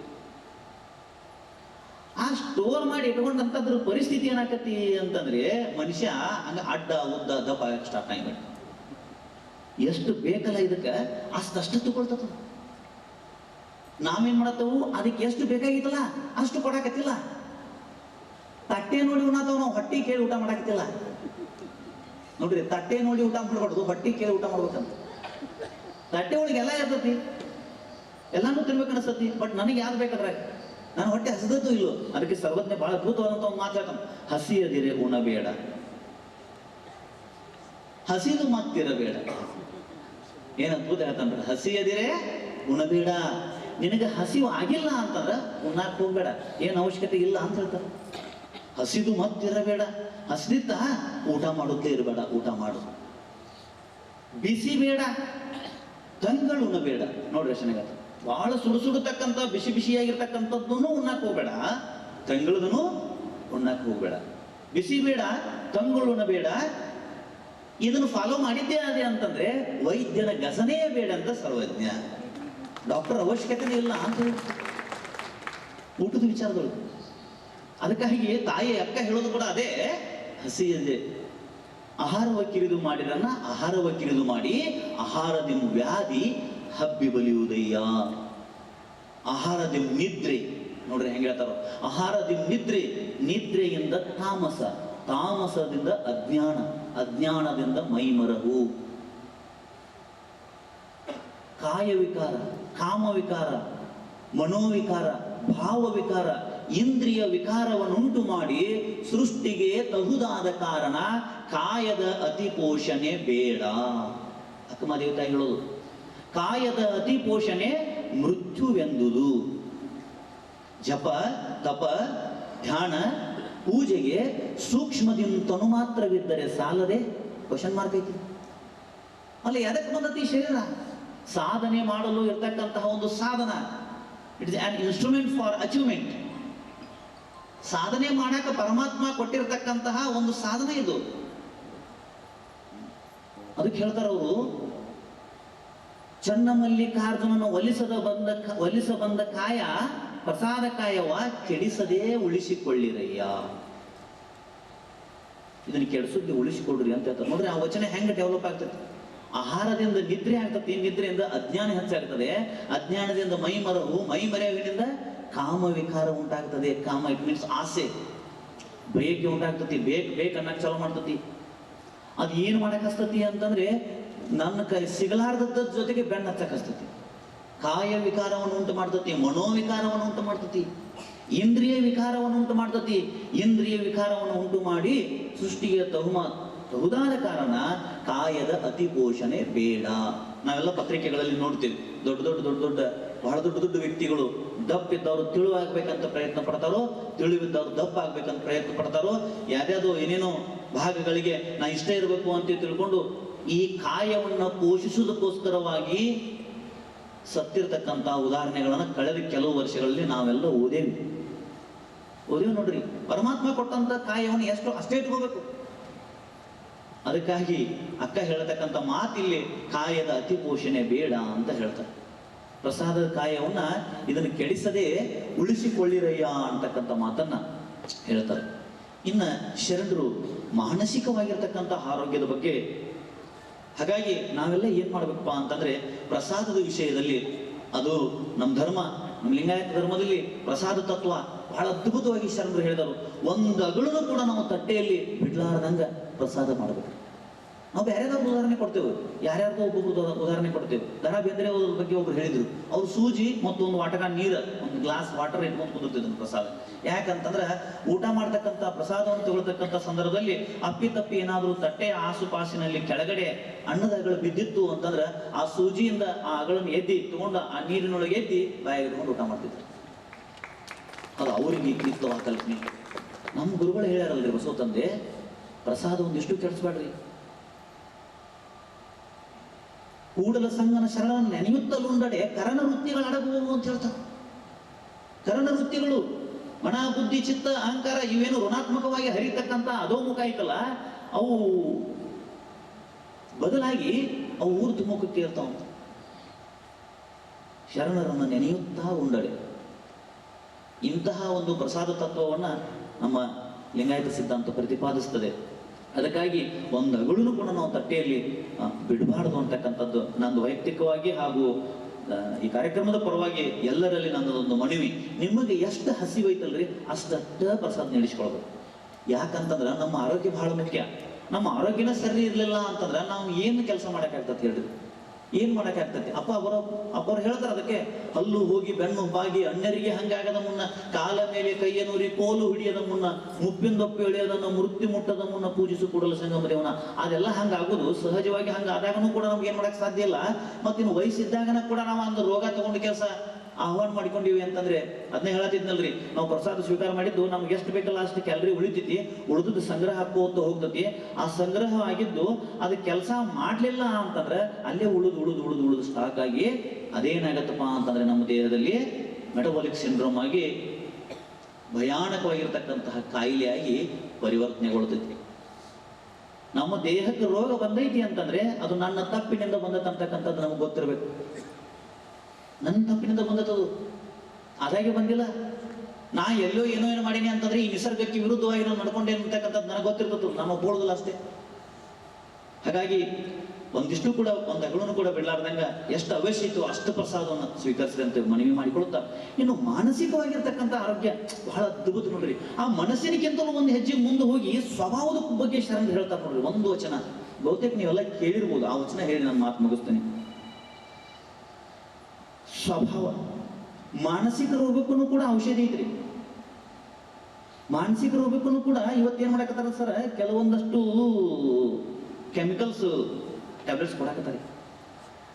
ಆ ಸ್ಟೋರ್ ಮಾಡಿ ಇಟ್ಕೊಂಡಂತದ್ರ ಪರಿಸ್ಥಿತಿ ಏನಾಕತಿ ಅಂತಂದ್ರೆ ಮನುಷ್ಯ ಹಂಗ ಅಡ್ಡ ಉದ್ದ ದಪ್ಪ ಸ್ಟಾರ್ಟ್ ಆಗಿಬಿಟ್ಟು ಎಷ್ಟು ಬೇಕಲ್ಲ ಇದಕ್ಕೆ ಅಷ್ಟು ತಗೊಳ್ತದ. ನಾವೇನ್ ಮಾಡತ್ತವು, ಅದಕ್ಕೆ ಎಷ್ಟು ಬೇಕಾಗಿತ್ತಲ್ಲ ಅಷ್ಟು ಕೊಡಾಕತ್ತಿಲ್ಲ. ತಟ್ಟೆ ನೋಡಿ ಉಣ್ಣಾತವ್, ನಾವು ಹೊಟ್ಟಿ ಕೇಳಿ ಊಟ ಮಾಡಾಕತ್ತಿಲ್ಲ ನೋಡ್ರಿ. ತಟ್ಟೆ ನೋಡಿ ಊಟ ಮಾಡ್ಬಾರ್ದು, ಹೊಟ್ಟಿ ಕೇಳಿ ಊಟ ಮಾಡ್ಬೇಕಂತ. ತಟ್ಟೆ ಒಳಗೆ ಎಲ್ಲ ಇರ್ತತಿ, ಎಲ್ಲಾನು ತಿನ್ಬೇಕು ಅನಿಸ್ತತಿ. ಬಟ್ ನನಗೆ ಯಾವ್ದು ಬೇಕಾದ್ರೆ ನಾನು ಹೊಟ್ಟೆ ಹಸದದ್ದು ಇಲ್ಲೋ. ಅದಕ್ಕೆ ಸರ್ವಜ್ಞ ಬಹಳ ಅದ್ಭುತವಾದಂತ ಒಂದು ಮಾತು ಹೇಳ್ತಾನೆ, ಹಸಿಯದಿರೆ ಉಣಬೇಡ, ಹಸಿದು ಮತ್ತಿರಬೇಡ. ಏನ್ ಅದ್ಭುತ ಹೇಳ್ತಾನ್ರಿ, ಹಸಿಯದಿರೆ ಉಣಬೇಡ. ನಿನಗೆ ಹಸಿವು ಆಗಿಲ್ಲ ಅಂತಂದ್ರೆ ಉಣ್ಣಾಕ್ ಹೋಗ್ಬೇಡ, ಏನ್ ಅವಶ್ಯಕತೆ ಇಲ್ಲ ಅಂತ ಹೇಳ್ತಾರೆ. ಹಸಿದು ಮತ್ತಿರಬೇಡ, ಹಸಿದಿತ್ತ ಊಟ ಮಾಡುತ್ತಲೇ ಇರಬೇಡ, ಊಟ ಮಾಡು. ಬಿಸಿ ಬೇಡ, ತಂಗಳು ಉಣ್ಣಬೇಡ. ನೋಡ್ರಿ ಚೆನ್ನಾಗತ್ತ, ಬಹಳ ಸುಡುತಕ್ಕಂಥ ಬಿಸಿ ಬಿಸಿಯಾಗಿರ್ತಕ್ಕಂಥದ್ದನ್ನು ಉಣ್ಣಾಕ್ ಹೋಗ್ಬೇಡ, ತಂಗಳದನ್ನು ಉಣ್ಣಾಕ್ ಹೋಗ್ಬೇಡ. ಬಿಸಿ ಬೇಡ, ತಂಗಳು ಉಣ್ಣಬೇಡ. ಇದನ್ನು ಫಾಲೋ ಮಾಡಿದ್ದೇ ಅದೇ ಅಂತಂದ್ರೆ ವೈದ್ಯನ ಗಸನೇ ಬೇಡ ಅಂತ ಸರ್ವಜ್ಞ. ಡಾಕ್ಟರ್ ಅವಶ್ಯಕತೆ ಇಲ್ಲ ಅಂತ ಹೇಳಿ ಊಟದ ವಿಚಾರದೊಳಗೆ. ಅದಕ್ಕಾಗಿ ತಾಯಿ ಅಕ್ಕ ಹೇಳೋದು ಕೂಡ ಅದೇ, ಹಸಿಯದೆ ಆಹಾರವ ಕಿರಿದು ಮಾಡಿರನ್ನ ಆಹಾರವ ಕಿರಿದು ಮಾಡಿ ಆಹಾರದಿಂದ ವ್ಯಾಧಿ ಹಬ್ಬಿ ಬಲಿಯುವುದಯ್ಯ. ಆಹಾರದಿಂದ ನಿದ್ರೆ, ನೋಡ್ರಿ ಹೆಂಗ ಹೇಳ್ತಾರ, ಆಹಾರದಿಂದ ನಿದ್ರೆ, ನಿದ್ರೆಯಿಂದ ತಾಮಸ, ತಾಮಸದಿಂದ ಅಜ್ಞಾನ, ಅಜ್ಞಾನದಿಂದ ಮೈಮರಹು. ಕಾಯವಿಕಾರ, ಕಾಮವಿಕಾರ, ಮನೋವಿಕಾರ, ಭಾವವಿಕಾರ, ಇಂದ್ರಿಯ ವಿಕಾರವನ್ನುಂಟು ಮಾಡಿ ಸೃಷ್ಟಿಗೆ ತಹುದಾದ ಕಾರಣ ಕಾಯದ ಅತಿ ಪೋಷಣೆ ಬೇಡ. ಅಕ್ಕಮದೇವಿ ತಾಯಿ ಹೇಳೋದು, ಕಾಯದ ಅತಿ ಪೋಷಣೆ ಮೃತ್ಯುವೆಂದುದು. ಜಪ ತಪ ಧ್ಯಾನ ಪೂಜೆಗೆ ಸೂಕ್ಷ್ಮದಿಂದ ತನು ಮಾತ್ರವಿದ್ದರೆ ಸಾಲದೆ ಕ್ವಶನ್ ಮಾರ್ಕ್ ಐತಿ. ಅಲ್ಲ ಎದಕ್ಕೆ ಬಂದತಿ ಶರೀರ? ಸಾಧನೆ ಮಾಡಲು ಇರ್ತಕ್ಕಂತಹ ಒಂದು ಸಾಧನ. It is on instrument for achievement. ಸಾಧನೆ ಮಾಡಾಕ ಪರಮಾತ್ಮ ಕೊಟ್ಟಿರ್ತಕ್ಕಂತಹ ಒಂದು ಸಾಧನ ಇದು. ಅದಕ್ಕೆ ಹೇಳ್ತಾರ ಅವರು, ಚನ್ನಮಲ್ಲಿಕಾರ್ಜುನನ ಒಲಿಸ ಬಂದ ಕಾಯ ಪ್ರಸಾದ ಕಾಯವ ಕೆಡಿಸದೇ ಉಳಿಸಿಕೊಳ್ಳಿರಯ್ಯ. ಇದನ್ನ ಕೆಡಿಸುತ್ತೆ ಉಳಿಸಿಕೊಡ್ರಿ ಅಂತ ಹೇಳ್ತಾರೆ. ನೋಡ್ರಿ ಆ ವಚನ ಹೆಂಗೆ ಡೆವಲಪ್ ಆಗ್ತದೆ. ಆಹಾರದಿಂದ ನಿದ್ರೆ ಆಗ್ತದೆ, ನಿದ್ರೆಯಿಂದ ಅಜ್ಞಾನ ಹೆಚ್ಚಾಗ್ತದೆ, ಅಜ್ಞಾನದಿಂದ ಮೈ ಮರೆಯುವಿನಿಂದ ಕಾಮ ವಿಕಾರ ಉಂಟಾಗ್ತದೆ. ಕಾಮ ಇಟ್ ಮೀನ್ಸ್ ಆಸೆ, ಬಯಕೆ ಉಂಟಾಗ್ತತಿ. ಬೇಕನ್ನಕ್ಕೆ ಚಾಲು ಮಾಡ್ತತಿ. ಅದು ಏನು ಮಾಡಕ್ ಹಸ್ತತಿ ಅಂತಂದ್ರೆ ನನ್ನ ಕೈ ಸಿಗಲಾರ್ದದ ಜೊತೆಗೆ ಬೆನ್ನ ಹಚ್ಚಕ್ ಹಸ್ತತಿ. ಕಾಯ ವಿಕಾರವನ್ನು ಉಂಟು ಮಾಡ್ತತಿ, ಮನೋವಿಕಾರವನ್ನು ಉಂಟು ಮಾಡ್ತತಿ, ಇಂದ್ರಿಯ ವಿಕಾರವನ್ನು ಉಂಟು ಮಾಡ್ತತಿ. ಇಂದ್ರಿಯ ವಿಕಾರವನ್ನು ಉಂಟು ಮಾಡಿ ಸೃಷ್ಟಿಗೆ ತಹುದಾದ ಕಾರಣ ಕಾಯದ ಅತಿ ಪೋಷಣೆ ಬೇಡ. ನಾವೆಲ್ಲ ಪತ್ರಿಕೆಗಳಲ್ಲಿ ನೋಡ್ತೀವಿ, ಬಹಳ ದೊಡ್ಡ ವ್ಯಕ್ತಿಗಳು ದಪ್ಪಿದ್ದವರು ತಿಳಿವಾಗಬೇಕಂತ ಪ್ರಯತ್ನ ಪಡ್ತಾರೋ, ತಿಳಿವಿದ್ದವರು ದಪ್ಪ ಆಗ್ಬೇಕಂತ ಪ್ರಯತ್ನ ಪಡ್ತಾರೋ, ಯಾವ್ಯಾವುದೋ ಏನೇನೋ ಭಾಗಗಳಿಗೆ ನಾ ಇಷ್ಟ ಇರಬೇಕು ಅಂತ ತಿಳ್ಕೊಂಡು ಈ ಕಾಯವನ್ನು ಪೋಷಿಸುವುದಕ್ಕೋಸ್ಕರವಾಗಿ ಸತ್ತಿರ್ತಕ್ಕಂಥ ಉದಾಹರಣೆಗಳನ್ನು ಕಳೆದ ಕೆಲವು ವರ್ಷಗಳಲ್ಲಿ ನಾವೆಲ್ಲ ಓದೇವಿ ನೋಡ್ರಿ. ಪರಮಾತ್ಮ ಕೊಟ್ಟಂತ ಕಾಯವನ್ನು ಅಷ್ಟೇ ಇಟ್ಕೋಬೇಕು. ಅದಕ್ಕಾಗಿ ಅಕ್ಕ ಹೇಳತಕ್ಕಂಥ ಮಾತಿಲ್ಲಿ ಕಾಯದ ಅತಿ ಪೋಷಣೆ ಬೇಡ ಅಂತ ಹೇಳ್ತಾರೆ. ಪ್ರಸಾದದ ಕಾಯವನ್ನ ಇದನ್ನು ಕೆಡಿಸದೆ ಉಳಿಸಿಕೊಳ್ಳಿರಯ್ಯ ಅಂತಕ್ಕಂಥ ಮಾತನ್ನ ಹೇಳ್ತಾರೆ. ಇನ್ನ ಶರಣರು ಮಾನಸಿಕವಾಗಿರ್ತಕ್ಕಂಥ ಆರೋಗ್ಯದ ಬಗ್ಗೆ, ಹಾಗಾಗಿ ನಾವೆಲ್ಲ ಏನ್ ಮಾಡ್ಬೇಕಪ್ಪ ಅಂತಂದ್ರೆ ಪ್ರಸಾದದ ವಿಷಯದಲ್ಲಿ, ಅದು ನಮ್ಮ ಧರ್ಮ, ನಮ್ಮ ಲಿಂಗಾಯತ ಧರ್ಮದಲ್ಲಿ ಪ್ರಸಾದ ತತ್ವ ಬಹಳ ಅದ್ಭುತವಾಗಿ ಶರಣರು ಹೇಳಿದರು. ಒಂದು ಅಗಳನ್ನು ಕೂಡ ನಾವು ತಟ್ಟೆಯಲ್ಲಿ ಬಿಡ್ಲಾರ್ದಂಗ ಪ್ರಸಾದ ಮಾಡಬೇಕು. ನಾವು ಬೇರೆದವ್ರ ಉದಾಹರಣೆ ಕೊಡ್ತೇವೆ, ಯಾರ್ಯಾರ್ದೋ ಒಬ್ಬೊಬ್ರು ಉದಾಹರಣೆ ಕೊಡ್ತೇವೆ. ದರಾ ಬೇಂದ್ರೆ ಬಗ್ಗೆ ಒಬ್ರು ಹೇಳಿದ್ರು, ಅವ್ರು ಸೂಜಿ ಮತ್ತು ಒಂದು ವಾಟಕ ನೀರು, ಒಂದು ಗ್ಲಾಸ್ ವಾಟರ್ ಇಟ್ಕೊಂಡು ಕುದುರ್ತಿದ್ರು ಪ್ರಸಾದ. ಯಾಕಂತಂದ್ರೆ ಊಟ ಮಾಡ್ತಕ್ಕಂಥ ಪ್ರಸಾದವನ್ನು ತಗೊಳ್ತಕ್ಕಂಥ ಸಂದರ್ಭದಲ್ಲಿ ಅಪ್ಪಿತಪ್ಪಿ ಏನಾದರೂ ತಟ್ಟೆಯ ಆಸುಪಾಸಿನಲ್ಲಿ ಕೆಳಗಡೆ ಅನ್ನದ ಅಗಳು ಬಿದ್ದಿತ್ತು ಅಂತಂದ್ರೆ ಆ ಸೂಜಿಯಿಂದ ಆ ಅಗಳನ್ನು ಎದ್ದಿ ತಗೊಂಡು ಆ ನೀರಿನೊಳಗೆ ಎದ್ದಿ ಬಾಯಿಗೆ ಇಟ್ಕೊಂಡು ಊಟ ಮಾಡ್ತಿದ್ರು. ಅದು ಅವ್ರಿಗೆ ಇತ್ತು ಆ ಕಲ್ಪನೆ. ನಮ್ಮ ಗುರುಗಳು ಹೇಳ್ಯಾರಲ್ರಿ, ಬಸವ ತಂದೆ ಪ್ರಸಾದ ಒಂದಿಷ್ಟು ಕೆಡಿಸ್ಬೇಡ್ರಿ. ಕೂಡಲ ಸಂಗನ ಶರಣ ನೆನೆಯುತ್ತಲುಂಡಡೆ ಕರಣ ವೃತ್ತಿಗಳು ಅಡಗುವವು ಅಂತ ಹೇಳ್ತಾರೆ. ಕರಣ ವೃತ್ತಿಗಳು ಮನ ಬುದ್ಧಿ ಚಿತ್ತ ಅಹಂಕಾರ ಇವೇನು ಋಣಾತ್ಮಕವಾಗಿ ಹರಿತಕ್ಕಂಥ ಅಧೋಮುಖ ಐತಲ್ಲ, ಅವು ಬದಲಾಗಿ ಅವು ಊರ್ಧ್ವಮುಖಕ್ಕೆ ಇರ್ತಾವಂತ. ಶರಣರನ್ನು ನೆನೆಯುತ್ತಾ ಉಂಡಡೆ, ಇಂತಹ ಒಂದು ಪ್ರಸಾದ ತತ್ವವನ್ನ ನಮ್ಮ ಲಿಂಗಾಯತ ಸಿದ್ಧಾಂತ ಪ್ರತಿಪಾದಿಸ್ತದೆ. ಅದಕ್ಕಾಗಿ ಒಂದು ಅಗಳನ್ನು ಕೂಡ ನಾವು ತಟ್ಟೆಯಲ್ಲಿ ಬಿಡಬಾರ್ದು ಅಂತಕ್ಕಂಥದ್ದು ನಂದು ವೈಯಕ್ತಿಕವಾಗಿ ಹಾಗೂ ಈ ಕಾರ್ಯಕ್ರಮದ ಪರವಾಗಿ ಎಲ್ಲರಲ್ಲಿ ನನ್ನದೊಂದು ಮನವಿ. ನಿಮಗೆ ಎಷ್ಟು ಹಸಿವೈತಲ್ರಿ ಅಷ್ಟಷ್ಟ ಪ್ರಸಾದ ನಡೆಸ್ಕೊಳ್ಬೇಕು. ಯಾಕಂತಂದ್ರೆ ನಮ್ಮ ಆರೋಗ್ಯ ಬಹಳ ಮುಖ್ಯ. ನಮ್ಮ ಆರೋಗ್ಯನ ಸರಿ ಇರಲಿಲ್ಲ ಅಂತಂದ್ರೆ ನಾವು ಏನು ಕೆಲಸ ಮಾಡೋಕ್ಕಾಗ್ತದೆ ಹೇಳ್ರಿ? ಏನ್ ಮಾಡೋಕ್ಕಾಗ್ತದೆ? ಅಪ್ಪವ್ರು ಹೇಳ್ತಾರೆ ಅದಕ್ಕೆ, ಹಲ್ಲು ಹೋಗಿ ಬೆನ್ನು ಬಾಗಿ ಅಣ್ಣರಿಗೆ ಹಂಗಾಗದ ಮುನ್ನ, ಕಾಲ ಮೇಲೆ ಕೈಯನೂರಿ ಕೋಲು ಹಿಡಿಯದ ಮುನ್ನ, ಮುಪ್ಪಿಂದೊಪ್ಪು ಎಳೆಯದನ್ನ ಮೃತ್ಯು ಮುಟ್ಟದ ಮುನ್ನ ಪೂಜಿಸು ಕೂಡಲ ಸಂಗಮ ದೇವನ. ಅದೆಲ್ಲ ಹಂಗಾಗೋದು ಸಹಜವಾಗಿ. ಹಂಗಾದಾಗನೂ ಕೂಡ ನಮ್ಗೆ ಏನ್ ಮಾಡಕ್ ಸಾಧ್ಯ ಇಲ್ಲ. ಮತ್ತಿನ್ನು ವಯಸ್ಸಿದ್ದಾಗನ ಕೂಡ ನಾವು ಒಂದು ರೋಗ ತಗೊಂಡು ಕೆಲಸ ಆಹ್ವಾನ ಮಾಡ್ಕೊಂಡಿವಿ ಅಂತಂದ್ರೆ ಅದನ್ನೇ ಹೇಳತ್ತಿದ್ನಲ್ರಿ, ನಾವು ಪ್ರಸಾದ ಸ್ವೀಕಾರ ಮಾಡಿದ್ದು ನಮ್ಗೆ ಎಷ್ಟು ಬೇಕಲ್ಲ ಅಷ್ಟು ಕ್ಯಾಲರಿ ಉಳಿತೈತಿ, ಉಳಿದು ಸಂಗ್ರಹ ಹಾಕೋತ ಹೋಗ್ತತಿ. ಆ ಸಂಗ್ರಹ ಆಗಿದ್ದು ಅದು ಕೆಲಸ ಮಾಡ್ಲಿಲ್ಲ ಅಂತಂದ್ರೆ ಅಲ್ಲೇ ಉಳಿದು ಸ್ಟಾಕ್ ಆಗಿ ಅದೇನಾಗತ್ತಪ್ಪ ಅಂತಂದ್ರೆ ನಮ್ಮ ದೇಹದಲ್ಲಿ ಮೆಟಬಾಲಿಕ್ ಸಿಂಡ್ರೋಮ್ ಆಗಿ ಭಯಾನಕವಾಗಿರ್ತಕ್ಕಂತಹ ಕಾಯಿಲೆಯಾಗಿ ಪರಿವರ್ತನೆಗೊಳ್ತೈತಿ. ನಮ್ಮ ದೇಹಕ್ಕೆ ರೋಗ ಬಂದೈತಿ ಅಂತಂದ್ರೆ ಅದು ನನ್ನ ತಪ್ಪಿನಿಂದ ಬಂದತಂತಕ್ಕಂಥದ್ದು ನಮ್ಗೆ ಗೊತ್ತಿರ್ಬೇಕು. ನನ್ನ ತಪ್ಪಿನಿಂದ ಬಂದದ್ದು, ಅದಾಗೆ ಬಂದಿಲ್ಲ. ನಾ ಎಲ್ಲೋ ಏನೋ ಮಾಡೀನಿ ಅಂತಂದ್ರೆ ಈ ನಿಸರ್ಗಕ್ಕೆ ವಿರುದ್ಧವಾಗಿ ನಾನು ನಡ್ಕೊಂಡೇನು ಅಂತಕ್ಕಂಥದ್ದು ನನಗೆ ಗೊತ್ತಿರ್ತದ್ದು, ನಾನು ಒಪ್ಪೋದಿಲ್ಲ ಅಷ್ಟೇ. ಹಾಗಾಗಿ ಒಂದಿಷ್ಟು ಕೂಡ ಒಂದು ಅಗಳನ್ನು ಕೂಡ ಬಿಡಲಾರ್ದಂಗ ಎಷ್ಟು ಅವಶ್ಯ ಇತ್ತು ಅಷ್ಟು ಪ್ರಸಾದವನ್ನು ಸ್ವೀಕರಿಸಿದೆ ಅಂತ ಮನವಿ ಮಾಡಿಕೊಳ್ತಾ, ಇನ್ನು ಮಾನಸಿಕವಾಗಿರ್ತಕ್ಕಂಥ ಆರೋಗ್ಯ ಬಹಳ ಅದ್ಭುತ ನೋಡ್ರಿ. ಆ ಮನಸ್ಸಿನಕ್ಕಿಂತಲೂ ಒಂದು ಹೆಜ್ಜೆ ಮುಂದೆ ಹೋಗಿ ಸ್ವಭಾವದ ಬಗ್ಗೆ ಶರಣರು ಹೇಳ್ತಾರೆ ನೋಡ್ರಿ. ಒಂದು ವಚನ ಬಹುತೇಕ ನೀವೆಲ್ಲ ಕೇಳಿರ್ಬೋದು, ಆ ವಚನ ಹೇಳಿ ನಾನು ಮಾತು ಮುಗಿಸ್ತೇನೆ. ಸ್ವಭಾವ, ಮಾನಸಿಕ ರೋಗಕ್ಕೂ ಕೂಡ ಔಷಧಿ ಐತ್ರಿ. ಮಾನಸಿಕ ರೋಗಕ್ಕೂ ಕೂಡ ಇವತ್ತೇನ್ ಮಾಡಕತ್ತಾರ ಸರ್, ಕೆಲವೊಂದಷ್ಟು ಕೆಮಿಕಲ್ಸ್ ಟ್ಯಾಬ್ಲೆಟ್ಸ್ ಕೊಡಕತ್ತಾರೆ.